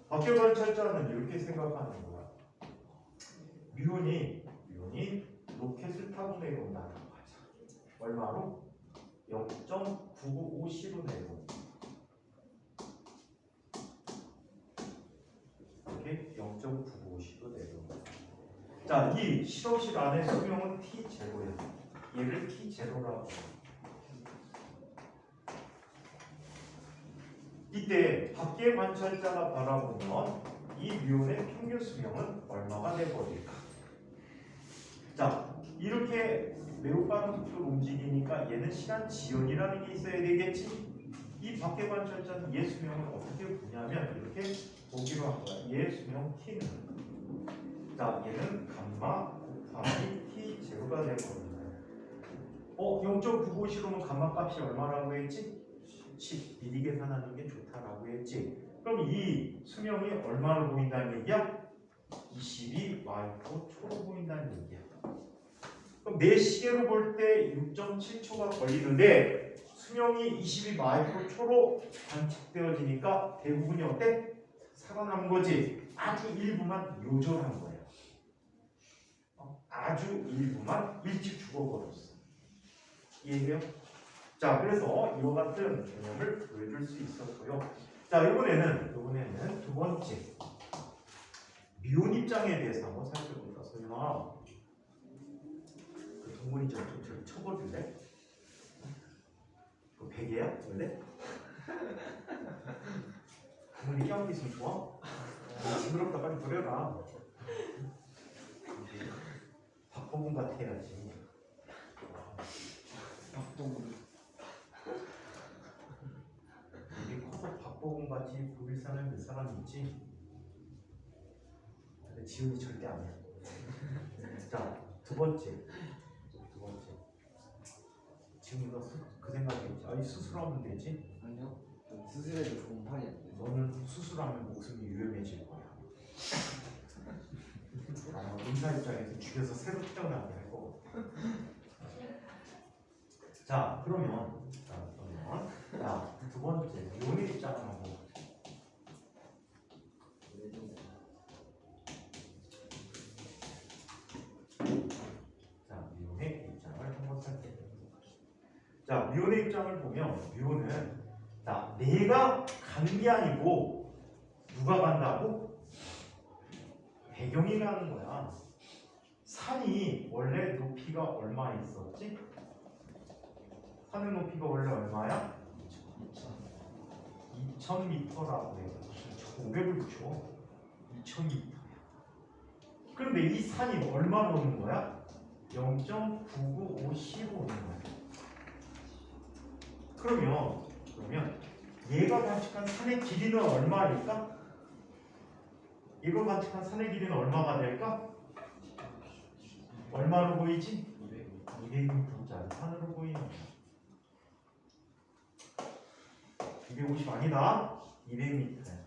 밖에 관찰자는 이렇게 생각하는 거야. 뮤온이 로켓을 타고 내려온다는 거죠. 얼마로? 0.995C로 내려온다. 이렇게 0.995C로 내려온다. 자, 이 실험실 안의 수명은 T0예요. 얘를 T0라고 해요. 이때 밖에 관찰자가 바라보면 이 뮤온의 평균 수명은 얼마가 돼버릴까? 자, 이렇게 매우 빠른 속도로 움직이니까 얘는 시간 지연이라는 게 있어야 되겠지? 이 밖에 관찰자는 얘 수명을 어떻게 보냐면 이렇게 보기로 한 거야. 얘 수명 t는 자, 얘는 감마 곱하기 t0가 되거든요. 0.995C로면 감마 값이 얼마라고 했지? 그렇지. 미리 계산하는 게 좋다라고 했지. 그럼 이 수명이 얼마로 보인다는 얘기야? 22 마이크로 초로 보인다는 얘기야. 그럼 내 시계로 볼 때 6.7초가 걸리는데 수명이 22 마이크로 초로 관측되어지니까 대부분이 어때? 살아남은 거지. 아주 일부만 요절한 거야. 아주 일부만 일찍 죽어버렸어. 이해해요? 자, 그래서 이와 같은 개념을 보여줄 수 있었고요. 자, 이번에는 두 번째 미혼 입장에 대해서 한번 살펴볼까. 소윤아, 그 동물이 좀 쳐볼래? 그 베개야 원래? 동물이 껴안기 있으면 좋아? 징그럽다. 빨리 버려라. 박보검 같아 해야지. 박동훈. 이게 커서 박보검 같이 보일 사람이 몇 사람 있지? 근데 지훈이 절대 아니야. 자, 두 번째. 지훈이 그 생각했지. 아, 이 수술하면 되지? 아니요. 전 수술해도 좋은 판이 안 돼. 너는 수술하면 목숨이 위험해질 거야. 아마 의사 입장에서 죽여서 새로 태어나게 할 거고. 자, 그러면 두 번째 미혼의 입장을 한번 보자. 자, 미혼의 입장을 한번 살펴보자. 자, 미혼의 입장을 보면 미혼은 자, 내가 가는 게 아니고 누가 간다고? 배경이 가는 거야. 산이 원래 높이가 얼마 있었지? 산의 높이가 원래 얼마야? 2000m라고 해. 500을 줘. 2000m야. 그런데 이 산이 얼마로 오는 거야? 0.995C로 오는 거야. 그러면 얘가 관측한 산의 길이는 얼마일까? 이걸 관측한 산의 길이는 얼마가 될까? 얼마로 보이지? 200m짜리 산으로 보이는 거야. 250 아니다. 200m야.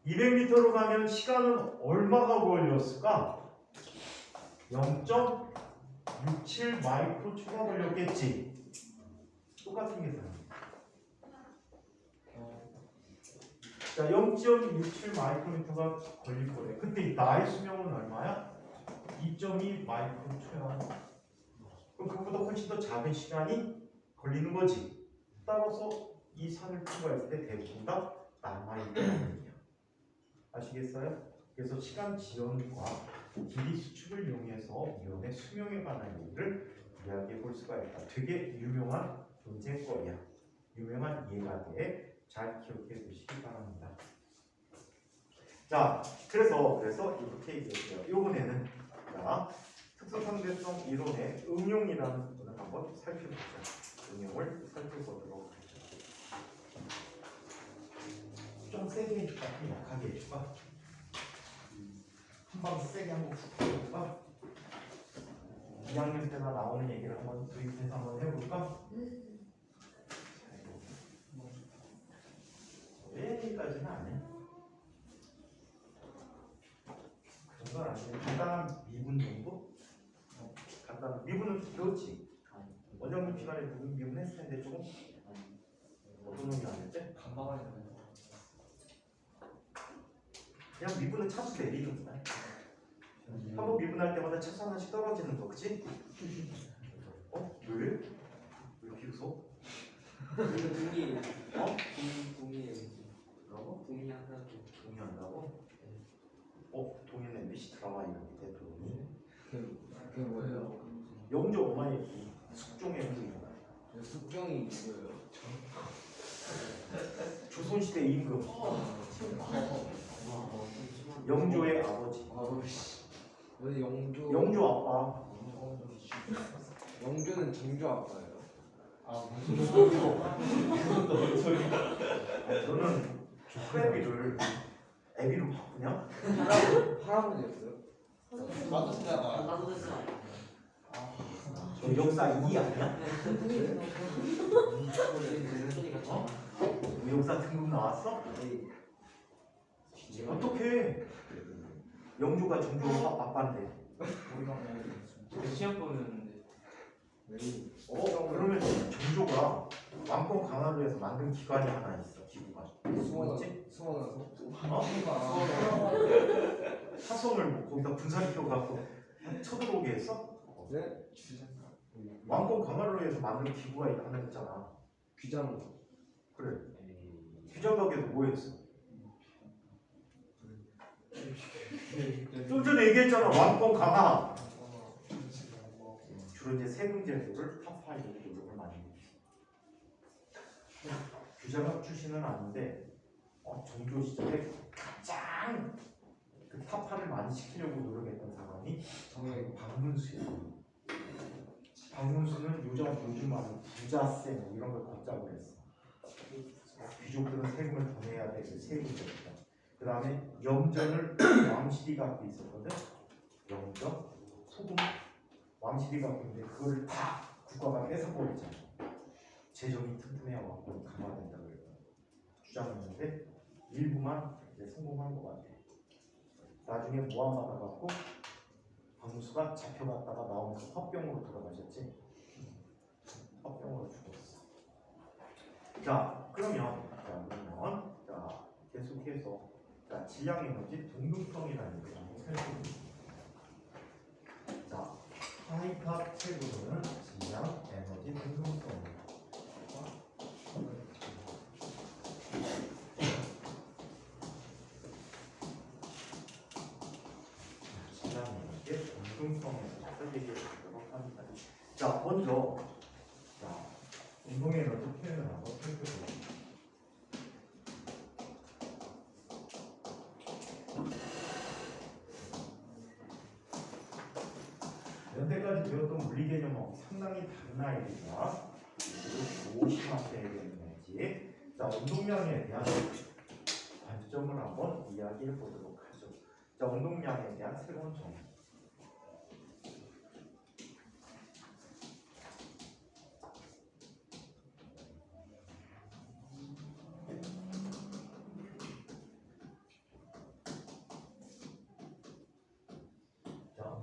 200m로 가면 시간은 얼마가 걸렸을까? 0.67 마이크로초가 걸렸겠지. 똑같은 계산. 자, 0.67 마이크로미터가 걸릴 거래. 근데 나의 수명은 얼마야? 2.2 마이크로초야. 그럼 그보다 훨씬 더 작은 시간이 걸리는 거지. 따라서 이 산을 통과했을 때 대부분 다 남아있다는 얘기야. 아시겠어요? 그래서 시간 지연과 길이 수축을 이용해서 미혼의 수명에 관한 얘기를 이야기해 볼 수가 있다. 되게 유명한 문제거리야. 유명한 예가돼. 잘 기억해 두시기 바랍니다. 자, 그래서 이렇게 얘기해요. 이번에는 자, 특수상대성 이론의 응용이라는 부분을 한번 살펴보자. 응용을 살펴보도록 하죠. 좀 세게 해줄까? 좀 약하게 해줄까? 한번 세게 한번 훅 해볼까? 2학년 때나 나오는 얘기를 한번 도입해서 한번 해볼까? 여기까지는 안 해. 그 정도는 안 돼. 간단한 미분 정도? 간단한 미분은 배웠지? 원장님 시간에 미분 했을 텐데 조금? 어떤 놈이 안 했지? 간단하게 하면 그냥 미분은 차수 내리는 거야. 한번 미분할 때마다 차수 하나씩 떨어지는 거, 그치? 왜? 왜 비웃어? 동의. 어? 동의. 뭐라고? 동의한다고. 동의한다고? 동의는 MBC 드라마 이름인데 동의? 그게 뭐예요? 영조 어머니 숙종의 후이잖아. 숙종이 누구예요? 조선시대 임금. 영조의 아버지. 왜 영조? 영조 아빠. 영조는 정조 아빠예요. 무슨 소리야? 너는 조크애비를 애비로 바꾸냐? 할아버지였어요? 나도 쓰잖아. 나도 됐어. 너 역사 2 아니야? 소리가 참. 무역사 등급 나왔어? 네. 어떻게? 영조가 정조 아빠인데. 우리가 뭐 시험 보는데 그러면 정조가 왕권 강화로 해서 만든 기관이 하나 있어. 기구가. 뭐지? 수원에서 사성을 뭐 거기다 분산시켜 갖고 쳐들어오게 했어? 네? 왕권 강화로 해서 만든 기구가 하나 있잖아. 귀장. 그래. 규장각에도 뭐 했어? 좀 전에 얘기했잖아. 왕권 강화. 주로 이제 세금 제도를 타파하려고 노력을 많이 했어. 규장각 출신은 아닌데 정조 시절에 가장 그 타파를 많이 시키려고 노력했던 사람이 박문수예요. 박문수는 요즘 말로 부자세 뭐 이런 걸 걷자고 했어. 귀족들은 세금을 더 내야 돼. 그 세금제도다. 그 다음에 염전을 왕실이 갖고 있었거든. 염전, 소금 왕실이 갖고 있는데 그거를 다 국가가 뺏어버리잖아. 재정이 튼튼해야 왕권이 강화된다 그래서 주장했는데 일부만 이제 성공한 것 같아. 나중에 모함받아 갖고 박문수가 잡혀갔다가 나오면서 화병으로 돌아가셨지. 화병으로 죽었어. 자 그러면 계속해서 질량 에너지 동등성이라는 걸 한번 살펴보겠습니다. 자 하이팝 책으로는 질량 에너지 동등성입니다. 질량 에너지 동등성에 대해서 얘기해 보도록 합니다. 자 먼저 운동 에너지 표현을 한번 살펴보겠습니다. 연대까지 배웠던 물리 개념하고 상당히 다른 아이들이다. 조심하셔야 되는 거지. 자, 운동량에 대한 관점을 한번 이야기해 보도록 하죠. 자, 운동량에 대한 새로운 정의.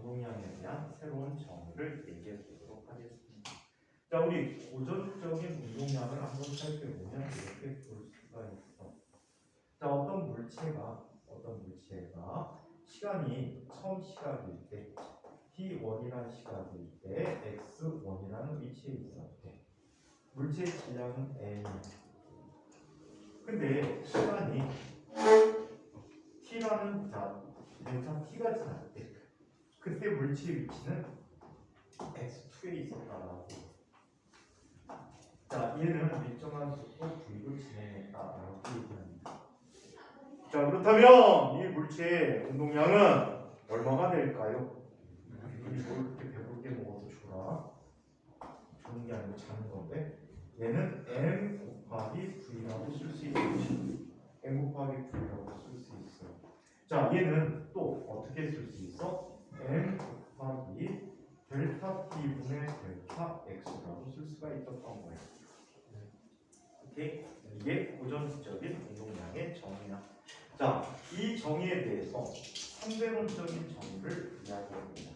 운동량에 대한 새로운 정의를 얘기해 보도록 하겠습니다. 자, 우리 고전적인 운동량을 한번 살펴보면 이렇게 볼 수가 있어. 자, 어떤 물체가 시간이 처음 시각일 때 t1이라는 시각일 때 x1이라는 위치에 있었대. 물체의 질량은 n. 근데 시간이 t라는 델타 t가 지날 때 그때 물체의 위치는 x2에 있었다라고. 자, 얘는 일정한 속도 v로 진행했다라고 얘기합니다. 자, 그렇다면 이 물체의 운동량은 얼마가 될까요? 우리 뭘 그렇게 배부르게 먹어서 줘라. 주는 게 아니고 자는 건데 얘는 m 곱하기 v라고 쓸 수 있어요. m 곱하기 v라고 쓸 수 있어요. 자, 얘는 또 어떻게 쓸 수 있어? m 곱하기 델타 t분의 델타 x라고 쓸 수가 있었던 거예요. 오케이? 이게 고전적인 운동량의 정의야. 자, 이 정의에 대해서 상대론적인 정의를 이야기합니다.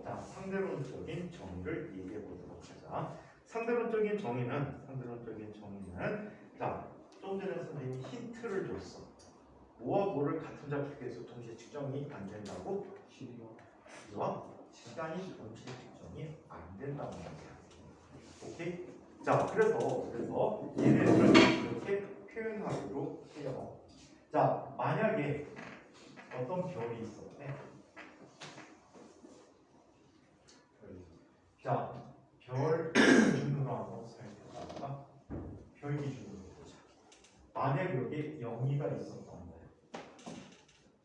자, 상대론적인 정의를 얘기해 보도록 하자. 상대론적인 정의는 자, 좀 전에 선생님이 힌트를 줬어. 뭐와 뭐를 같은 좌표에서 동시에 측정이 안 된다고? 시와 시간이 동시에 측정이 안 된다는 거야. 오케이? 자, 그래서 얘네들을 이렇게 표현하기로 해요. 자, 만약에 어떤 별이 있었대. 자, 별 기준으로 한번 살펴볼까? 별 기준으로 보자. 만약 여기에 영희가 있었던 거예요.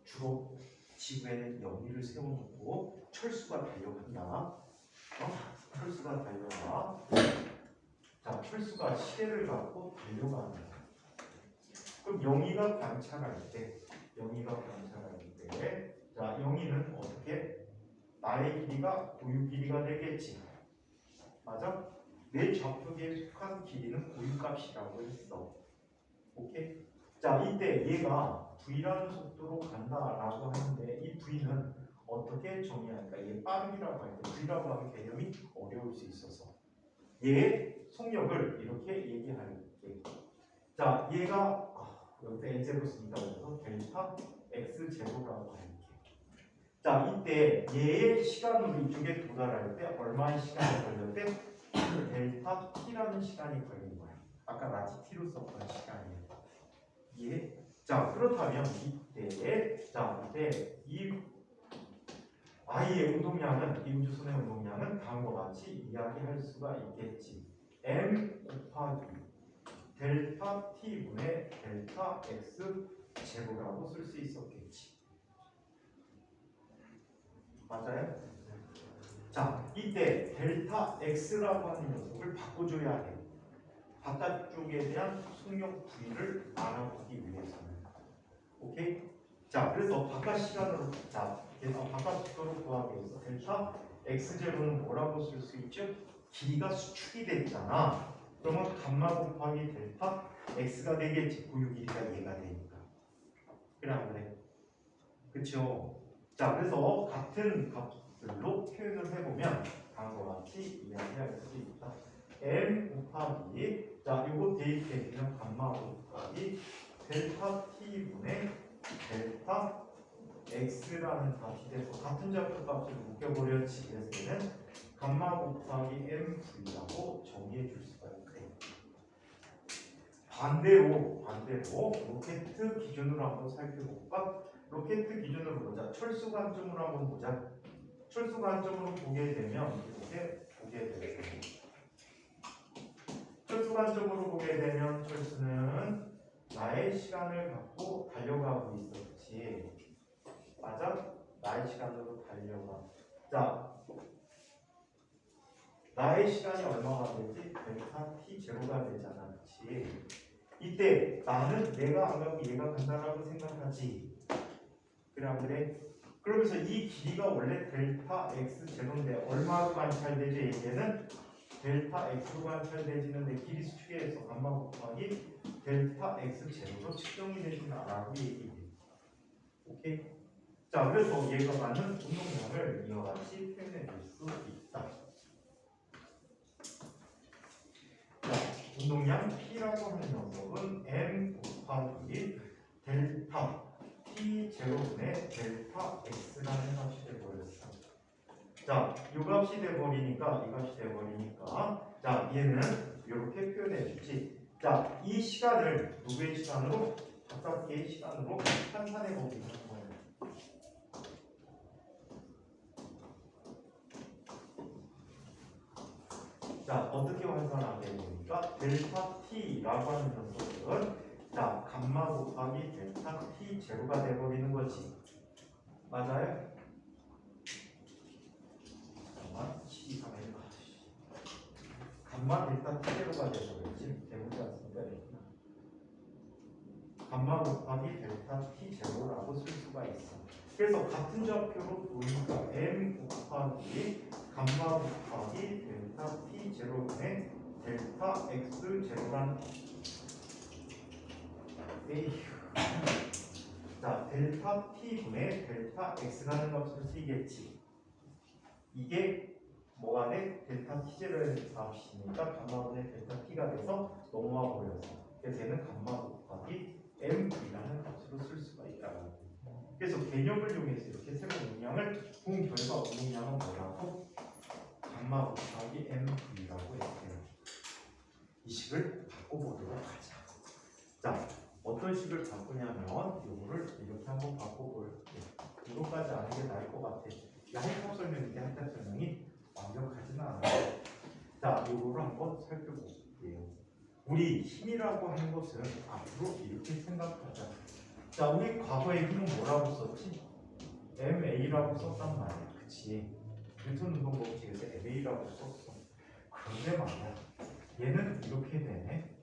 주로 지구에는 영희를 세워놓고 철수가 달려간다. 철수가 달려가. 자, 철수가 시계를 갖고 달려가는 거야. 그럼 영희가 관찰할 때, 자 영희는 어떻게? 나의 길이가 고유 길이가 되겠지. 맞아? 내 좌표계에 속한 길이는 고유값이라고 했어. 오케이? 자 이때 얘가 v라는 속도로 간다라고 하는데 이 v는 어떻게 정의할까? 얘 빠르기라고 할 때 v라고 하는 개념이 어려울 수 있어서 얘의 속력을 이렇게 얘기할게. 자 얘가 여기서 n제로 쓰니까 그래서 델타 x 제로라고 할게. 자 이때 얘의 시간으로 이쪽에 도달할 때 얼마의 시간이 걸렸대? 델타 t라는 시간이 걸린 거야. 아까 라지 t로 썼던 시간이에요. 예. 자 그렇다면 이때 이 i의 운동량은 이 우주선의 운동량은 다음과 같이 이야기할 수가 있겠지. m 곱하기 델타 t분의 델타 x 제로라고 쓸 수 있었겠지. 맞아요? 자 이때 델타 x라고 하는 녀석을 바꿔줘야 해. 바깥쪽에 대한 속력 v를 알아보기 위해서는. 오케이? 자 그래서 바깥 시간으로 바깥 속도로 구하기 위해서 델타 x0는 뭐라고 쓸 수 있죠? 길이가 수축이 됐잖아. 그러면 감마 곱하기 델타 x가 되겠지. 고유 길이가 얘가 되니까. 그래 안 그래? 그쵸? 자 그래서 같은 값들로 표현을 해보면 다음과 같이 이야기할 수 있다. m 곱하기 요거 대입되면 감마 곱하기 델타 t분의 델타 x라는 값이 돼서 같은 좌표 값을 묶여버렸지. 그래서 얘는 감마 곱하기 mv라고 정의해 줄 수가 있대. 반대로 로켓 기준으로 한번 살펴볼까? 로켓 기준으로 보자. 철수 관점으로 한번 보자. 철수 관점으로 보게 되면 이렇게 보게 되죠. 철수 관점으로 보게 되면 철수는 나의 시간을 갖고 달려가고 있었지. 맞아? 나의 시간으로 달려가. 자, 나의 시간이 얼마가 되지? 델타 t 제로가 되잖아. 그치? 이때 나는 내가 안 가고 얘가 간다라고 생각하지. 그래 안 그래? 그러면서 이 길이가 원래 델타 x 제로인데 얼마로 관찰되지? 얘는 델타 x로 관찰되지는데 길이 수축해서 감마 곱하기 델타 x 제로로 측정이 되진 않아고 얘기해. 오케이? 자 그래서 얘가 갖는 운동량을 이와 같이 표현해 줄 수 있다. 자 운동량 P라고 하는 녀석은 m 곱하기 델타 t 제로분의 델타 x라는 값이 되어버렸어. 자, 이 값이 돼버리니까 자 얘는 이렇게 표현해 주지. 자, 이 시간을 누구의 시간으로? 바깥의 시간으로 환산해 보기 하는 거예요. 자, 어떻게 환산하게 됩니까? 델타 t라고 하는 녀석은 자, 감마 곱하기 델타 t 제로가 돼버리는 거지. 맞아요? 감마 델타 t 제로가 돼버리지. 되지 않습니까? 감마 곱하기 델타 t 제로라고 쓸 수가 있어. 그래서 같은 좌표로 보니까 m 곱하기 감마 곱하기 델타 t 제로분의 델타 x 제로라는 자, 델타 t분의 델타 x라는 값을 쓰이겠지. 이게 뭐가 돼? 델타 t0의 값이니까 감마분의 델타 t가 돼서 넘어와 버려서. 그래서 얘는 감마 곱하기 mv라는 값으로 쓸 수가 있다고. 그래서 개념을 이용해서 이렇게 세모 운동량을 본 결과 운동량은 뭐라고? 감마 곱하기 mv라고 했어요. 이 식을 바꿔보도록 하자. 자, 어떤 식을 바꾸냐면 요거를 이렇게 한번 바꿔볼게요. 이거까지 아는 게 나을 것 같아. 해법 설명인데 해법 설명이 완벽하지는 않아요. 자, 요거를 한번 살펴볼게요. 우리 힘이라고 하는 것은 앞으로 이렇게 생각하자. 자, 우리 과거에 힘은 뭐라고 썼지? MA라고 썼단 말이야. 그치? 뉴턴 운동 법칙에서 MA라고 썼어. 그런데 말이야. 얘는 이렇게 되네.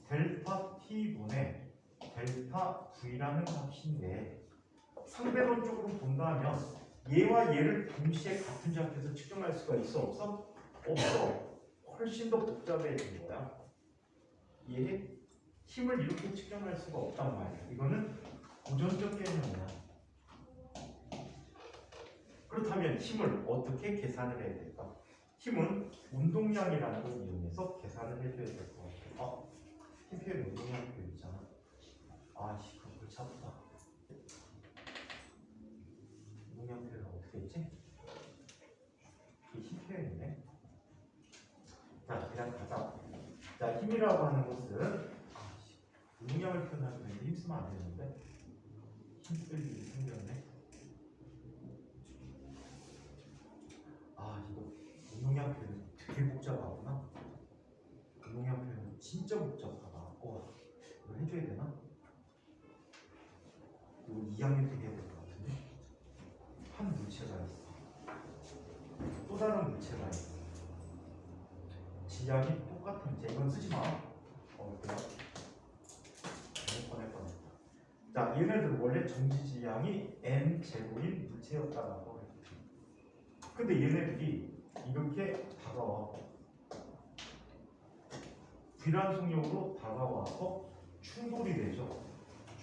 델타 T분의 델타 V라는 값인데 상대론적으로 본다면 얘와 얘를 동시에 같은 좌표에서 측정할 수가 있어 없어? 없어. 훨씬 더 복잡해진 거야. 얘 힘을 이렇게 측정할 수가 없단 말이야. 이거는 고전적 개념이야. 그렇다면 힘을 어떻게 계산을 해야 될까? 힘은 운동량이라는 걸 이용해서 계산을 해줘야 될 것 같아. 힘 표현 운동량 표현이잖아. 아씨, 그거 골치 아프다. 운동량 표현은 어떻게 했지? 이게 힘 표현이네. 자, 그냥 가자. 자, 힘이라고 하는 것은 운동량을 표현하는 건데 힘쓰면 안 되는데 힘쓸 일이 생겼네. 이거 운동량 표현 되게 복잡하구나. 운동량 표현은 진짜 복잡하다. 이거 해줘야 되나? 이거 2학년 때 해야 될 것 같은데. 한 물체가 있어. 또 다른 물체가 있어. 지향이 똑같은 물체. 이건 쓰지 마. 그래. 잘못 뻔했다. 자, 얘네들 원래 정지지향이 n 제곱인 물체였다라고 해. 근데 얘네들이 이렇게 다가와. 비란속력으로 다가와서 충돌이 되죠.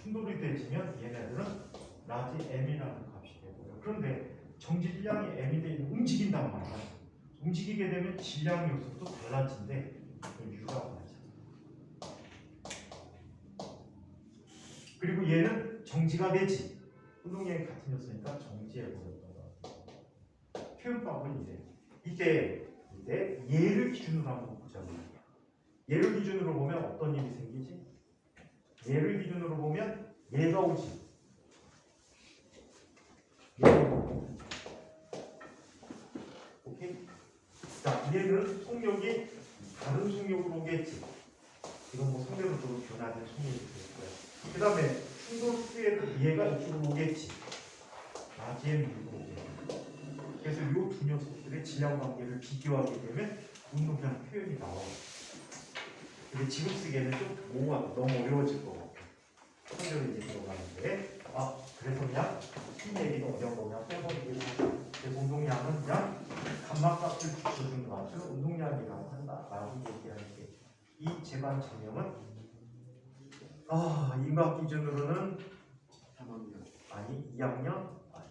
충돌이 되지면 얘네들은 라지 m이라는 값이 되고요. 그런데 정지질량이 m이 되면 움직인단 말이야. 움직이게 되면 질량 요소도 달라진대. 유라고 하죠. 그리고 얘는 정지가 되지. 운동량이 같은 요소니까 정지해 버렸던 거야. 표현법은 이제 얘를 기준으로 한번 보자고요. 얘를 기준으로 보면 어떤 일이 생기지? 얘를 기준으로 보면 얘가 오지. 오케이? 자, 얘는 속력이 다른 속력으로 오겠지. 이건 뭐 상대적으로 변화된 속력이 될 거야. 그 다음에 충돌 후에도 얘가 이쪽으로 오겠지. 라지엠 밀고 오겠지. 그래서 이 두 녀석들의 질량 관계를 비교하게 되면 운동량 표현이 나와. 근데 지금 쓰기에는 좀 뭐가 너무 어려워질 것 같아. 선별이 이제 들어가는데, 그래서 그냥 힘 얘기도 어려운 거냐 빼버리고, 그래서 운동량은 그냥 감마값을 붙여준 값을 운동량이라고 한다라고 얘기하는 게, 이 제반 증명은 이학 기준으로는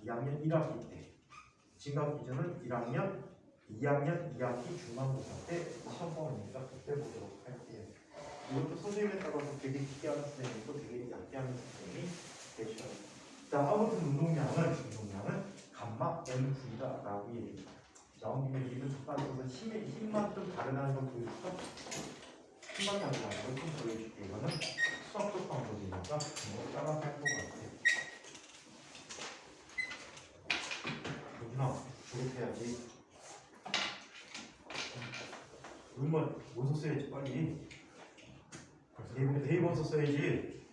2학년 1학기 때, 진학 기준은 1학년 2학년 2학기 중간고사 때 시험 보니까 그때 보도록 할게요. 이것도 선생님에 따라서 되게 깊게 하는 선생님도 되게 얕게 하는 선생님이 계셔요. 자, 아무튼 운동량은 감마 MV다라고 얘기해요. 나온 김에 이거 잠깐 써서 힘만 좀 다르다는 걸 보여줄까? 힘만 다르다는 걸 좀 보여줄게. 이거는 수학적 방법이니까 이거 따라서 할 것 같아. 여기나 졸업해야지. 음원 원서 써야지 빨리. 대입원서 써야지.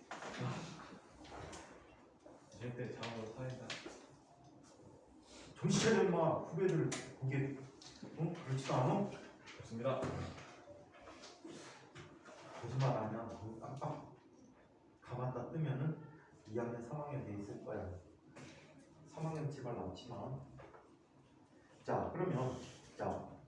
절대 장으로 사이다. 정신 차려 인마. 후배들 거기에 그렇지도 않아? 좋습니다. 거짓말 안 하면 눈 깜빡 감았다 뜨면은 2학년 3학년 돼 있을 거야. 3학년 제발 남지만. 자, 그러면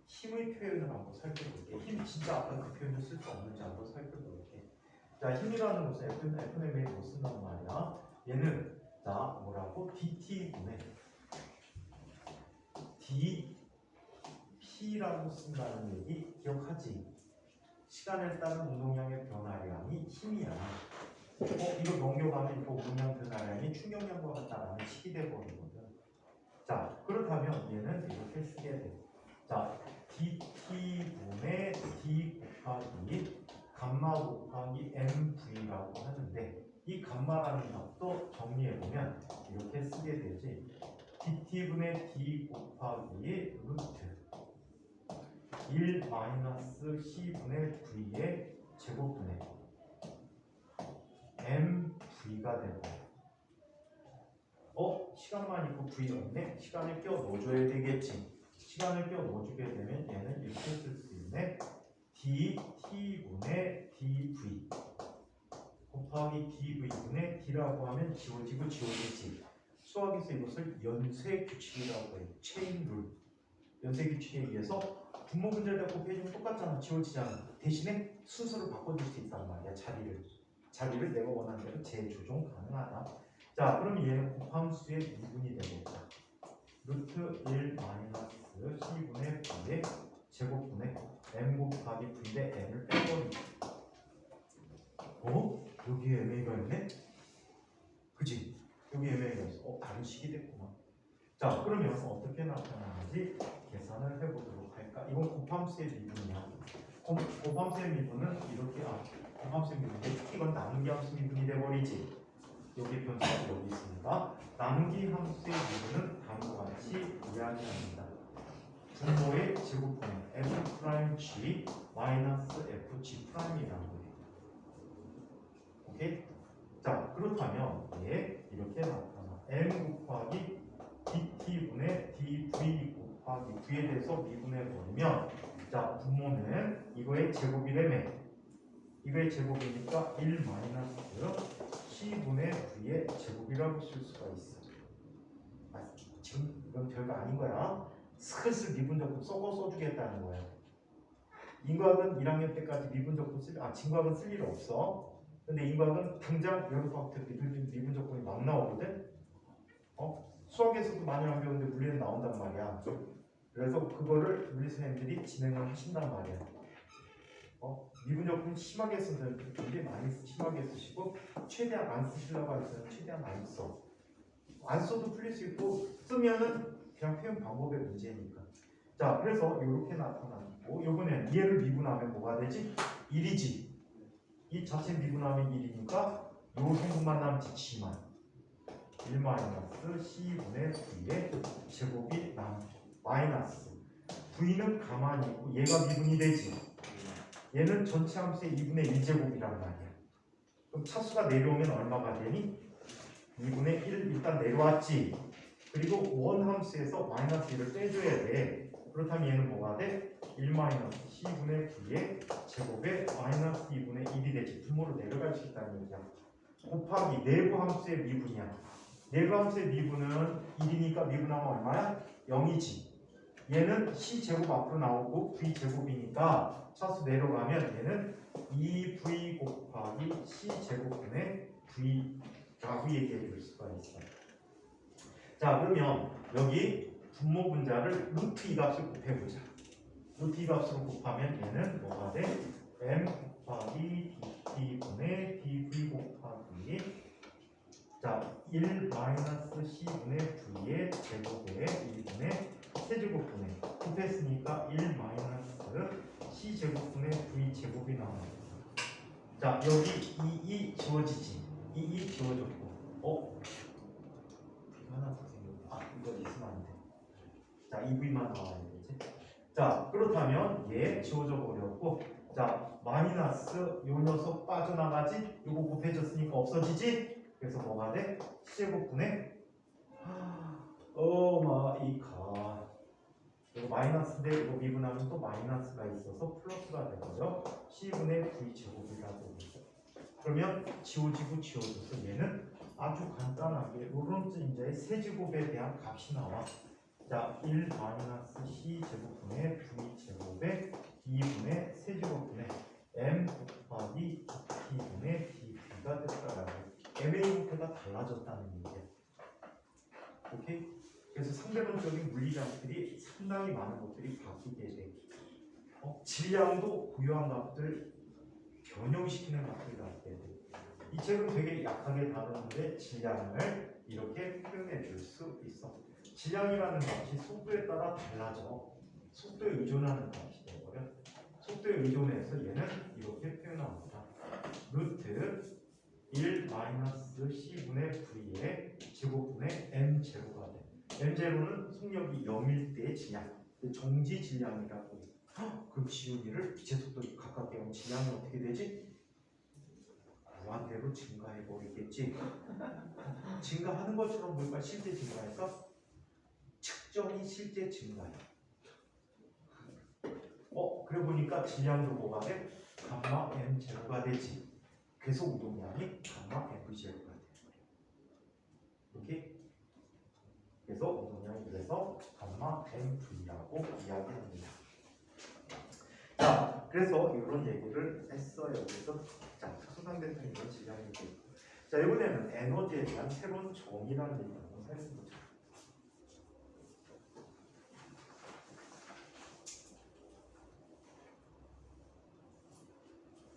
힘의 표현을 한번 살펴볼게. 힘 진짜 아까 그 표현을 쓸 수 없는지 한번 살펴볼게. 자, 힘이라는 것은 FM에 못 쓴단 말이야. 얘는 뭐라고? DT분의 DP라고 쓴다는 얘기 기억하지? 시간에 따른 운동량의 변화량이 힘이야. 이거 넘겨가면 이거 운동량 변화량이 충격량과 같다라는 식이 돼버리거든. 자, 그렇다면 얘는 이렇게 쓰게 돼. 자, dt분의 d 곱하기 감마 곱하기 mv라고 하는데, 이 감마라는 값도 정리해보면 이렇게 쓰게 되지. dt분의 d 곱하기 루트 1 마이너스 c분의 v의 제곱분의 mv가 되고, 시간만 있고 v 없네? 시간을 껴 넣어줘야 되겠지. 시간을 껴 넣어주게 되면 얘는 이렇게 쓸 수 있네. dt분의 dv 곱하기 dv분의 d라고 하면 지워지고 지워지지. 수학에서 이것을 연쇄 규칙이라고 해요. 체인 룰. 연쇄 규칙에 의해서 분모 분자에다 곱해주면 똑같잖아. 지워지잖아. 대신에 순서를 바꿔줄 수 있단 말이야. 자리를 내가 원하는 대로 재조정 가능하다. 자, 그럼 얘는 곱함수의 미분이 되겠다. 루트 1 마이너스 c분의 v의 제곱분의 m 곱하기 v인데 m을 빼버리기. 여기에 MA가 있네? 그치? 여기 MA가 있어. 다른 식이 됐구나. 자, 그러면 어떻게 나타나는지 계산을 해보도록 할까? 이건 곱함수의 미분이야. 곱함수의 미분은 이렇게, 곱함수의 미분인데 이건 나누기 함수 미분이 돼버리지. 여기 변수가 여기 있습니다. 나누기 함수의 미분은 다음과 같이 이야기합니다. 분모의 제곱분의 f'g 마이너스 fg'이라는 거예요. 오케이? 자, 그렇다면 얘 이렇게 나타나. m 곱하기 dt분의 dv 곱하기 v에 대해서 미분해 버리면, 자, 분모는 이거의 제곱이라며. 이거의 제곱이니까 1 마이너스 c분의 v의 제곱이라고 쓸 수가 있어. 지금 이건 별거 아닌 거야. 슬슬 미분적분 섞어 써주겠다는 거야. 인과학은 1학년 때까지 미분적분 진과학은 쓸 일 없어. 근데 인과학은 당장 여러분한테 미분적분이 막 나오거든. 수학에서도 많이 안 배우는데 물리는 나온단 말이야. 그래서 그거를 물리 선생님들이 진행을 하신단 말이야. 미분적분 심하게 쓰는 분들이 많이 심하게 쓰시고, 최대한 안 쓰시려고 하시면 최대한 안 써. 안 써도 풀릴 수 있고, 쓰면은 그냥 표현 방법의 문제니까. 자, 그래서 이렇게 나타나고, 이번엔 얘를 미분하면 뭐가 되지? 1이지. 이 자체 미분하면 1이니까 요 행분만 남지. g만 1 마이너스 c분의 v의 제곱이 마이너스 v는 가만히 있고 얘가 미분이 되지. 얘는 전체 함수의 2분의 1제곱이란 말이야. 그럼 차수가 내려오면 얼마가 되니? 2분의 1 일단 내려왔지. 그리고 원 함수에서 마이너스 1을 빼줘야 돼. 그렇다면 얘는 뭐가 돼? 1 마이너스 c분의 v의 제곱에 마이너스 2분의 1이 되지. 분모로 내려갈 수 있다는 얘기야. 곱하기 내부 함수의 미분이야. 내부 함수의 미분은 1이니까 미분하면 얼마야? 0이지. 얘는 c제곱 앞으로 나오고 v제곱이니까 차수 내려가면 얘는 2v 곱하기 c제곱분의 v라고 얘기해 줄 수가 있어. 자, 그러면 여기 분모 분자를 루트 2값을 곱해보자. 루트 2값으로 곱하면 얘는 뭐가 돼? m 곱하기 dt분의 dv 곱하기, 자, 1 마이너스 c분의 v의 제곱에 1분의 세제곱분의 곱했으니까 1 마이너스 c제곱분의 v 제곱이 나옵니다. 자, 여기 2 지워지지. 2 지워졌고, 하나 더 생겼다. 이거 있으면 안 돼. 자, 2v만 나와야 되지. 자, 그렇다면 얘 지워져 버렸고, 자, 마이너스 요 녀석 빠져나가지. 요거 곱해졌으니까 없어지지. 그래서 뭐가 돼? c제곱분의 마이 갓. 이거 마이너스인데 이거 미분하면 또 마이너스가 있어서 플러스가 되고요. c분의 v제곱이라고 해요. 그러면 지워지고 지워져서 얘는 아주 간단하게 이런 이제 세제곱에 대한 값이 나와. 자, 1 마이너스 c 제곱분의 v 제곱에 d분의 세제곱분의 m 곱하기 d분의 dv가 됐다라고. m의 형태가 달라졌다는 얘기야. 오케이? 그래서 상대론적인 물리량들이 상당히 많은 것들이 바뀌게 돼. 질량도 고유한 값들 변형시키는 값들이 나오게 돼. 이 책은 되게 약하게 다루는데 질량을 이렇게 표현해 줄 수 있어. 질량이라는 값이 속도에 따라 달라져. 속도에 의존하는 값이 되어버려. 속도에 의존해서 얘는 이렇게 표현합니다. 루트 1 마이너스 c분의 v의 제곱분의 m제로가 돼. m제로는 속력이 0일 때의 질량, 정지 질량이라고 해. 그럼 지우기를 빛의 속도에 가깝게 하면 질량이 어떻게 되지? 무한대로 증가해 버리겠지. 증가하는 것처럼 보일까? 실제 증가할까? 측정이 실제 증가해. 그래 보니까 질량도 뭐가 돼? 감마 m 제로가 되지. 계속 우동량이 감마 FGL가 돼요. 오케이? 그래서 우동량이 그래서 감마 MV라고 이야기합니다. 자, 그래서 이런 얘기를 했어요. 그래서 자, 특수상대편 이런 질량이 있고, 자 이번에는 에너지에 대한 새로운 정의라는 얘기를 한번 살펴보자.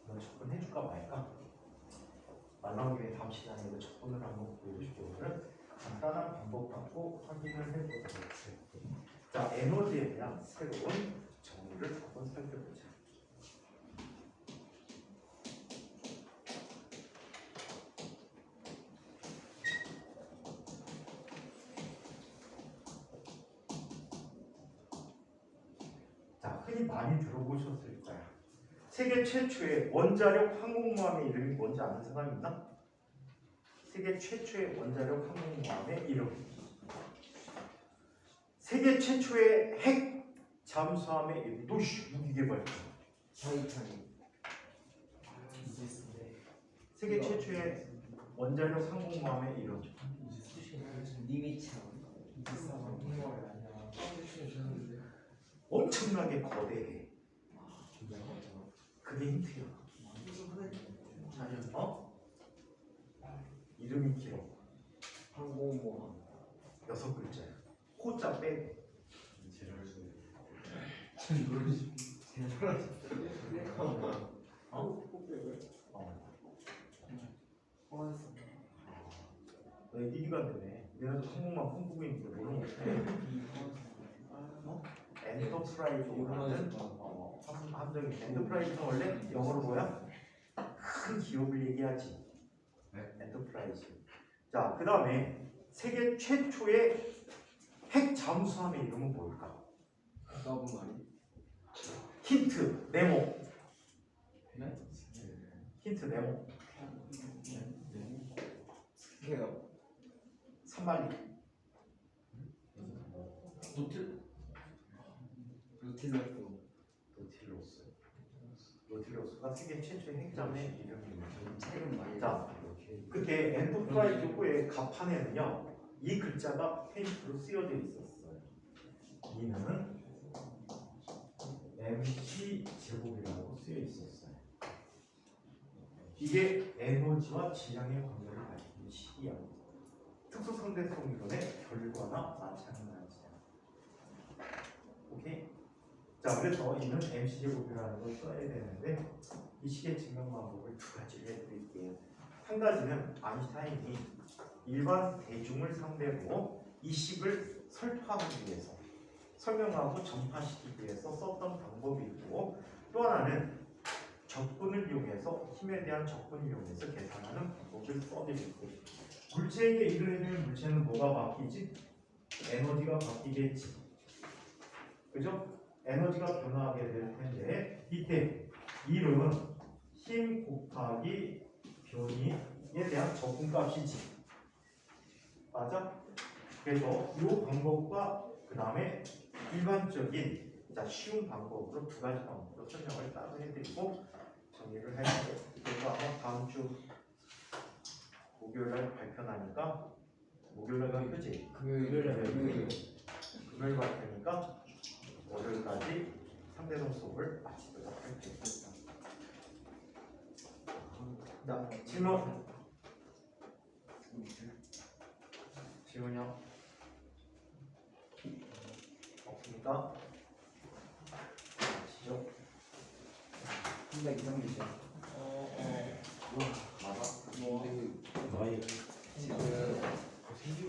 너 접근해줄까 말까? 말 나온 김에 다음 시간에 이거 접근을 한번 보여주시고 오늘은 간단한 방법 갖고 확인을 해보도록 할게요. 자, 에너지에 대한 새로운 정의를 한번 살펴보자. 자, 흔히 많이 들어보셨을 거야. 세계 최초의 원자력 항공모함의 이름이 뭔지 아는 사람 있나? 세계 최초의 원자력 항공모함의 이름. 세계 최초의 핵 잠수함의 이름. 무기개발자. 타이타닉. 세계 최초의 원자력 항공모함의 이름. 니미츠. 엄청나게 거대해. 그게 힌트야. 어? 이름이 길어. 항공모함. 6글자야. 호자 빼고. 너 이기가 되네. 내가 항공모함 꿈꾸고 있는데 모르는 거 같아. 엔터프라이즈라는 함정이. 엔터프라이즈는 원래 영어로 뭐야? 큰 기업을 얘기하지. 엔터프라이즈. 자, 그 다음에 세계 최초의 핵 잠수함의 이름은 뭘까? 서브마린. 힌트 네모. 힌트 네모. 스케어. 산말리. 루틸러스. 노틸러스가 세계 최초의 핵잠의 이름입니다. 책은 많이. 자, 그때 엔터프라이즈 후에 갑판에는요 이 글자가 페인트로 쓰여져 있었어요. 이는 MC 제곱이라고 쓰여 있었어요. 이게 에너지와 질량의 관계를 밝히는 시기야. 특수상대성 이론의 결과나 마찬가지야. 오케이? 자, 그래서 이는 MC 제곱이라는 걸 써야 되는데 이 식의 증명 방법을 두 가지를 해드릴게요. 한 가지는 아인슈타인이 일반 대중을 상대로 이 식을 설파하기 위해서 설명하고 전파시키기 위해서 썼던 방법이 있고, 또 하나는 적분을 이용해서 힘에 대한 적분을 이용해서 계산하는 방법을 써드리고, 물체에게 일을 해주면 물체는 뭐가 바뀌지? 에너지가 바뀌겠지. 그죠? 에너지가 변화하게 될 텐데 이때 일은 힘 곱하기 변이에 대한 적분값이지. 맞아? 그래서 이 방법과 그 다음에 일반적인 쉬운 방법으로 두 가지 방법으로 설명을 따로 해드리고 정리를 할게요. 그래서 아마 다음 주 목요일날 발표나니까 목요일날 발표지? 금요일 발표니까 월요일까지 상대성 수업을 마치도록 할게요. 질문? 질문이요? 없습니까? 마치죠? 300 이상 되죠. 맞아? 지금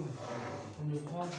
현재 포함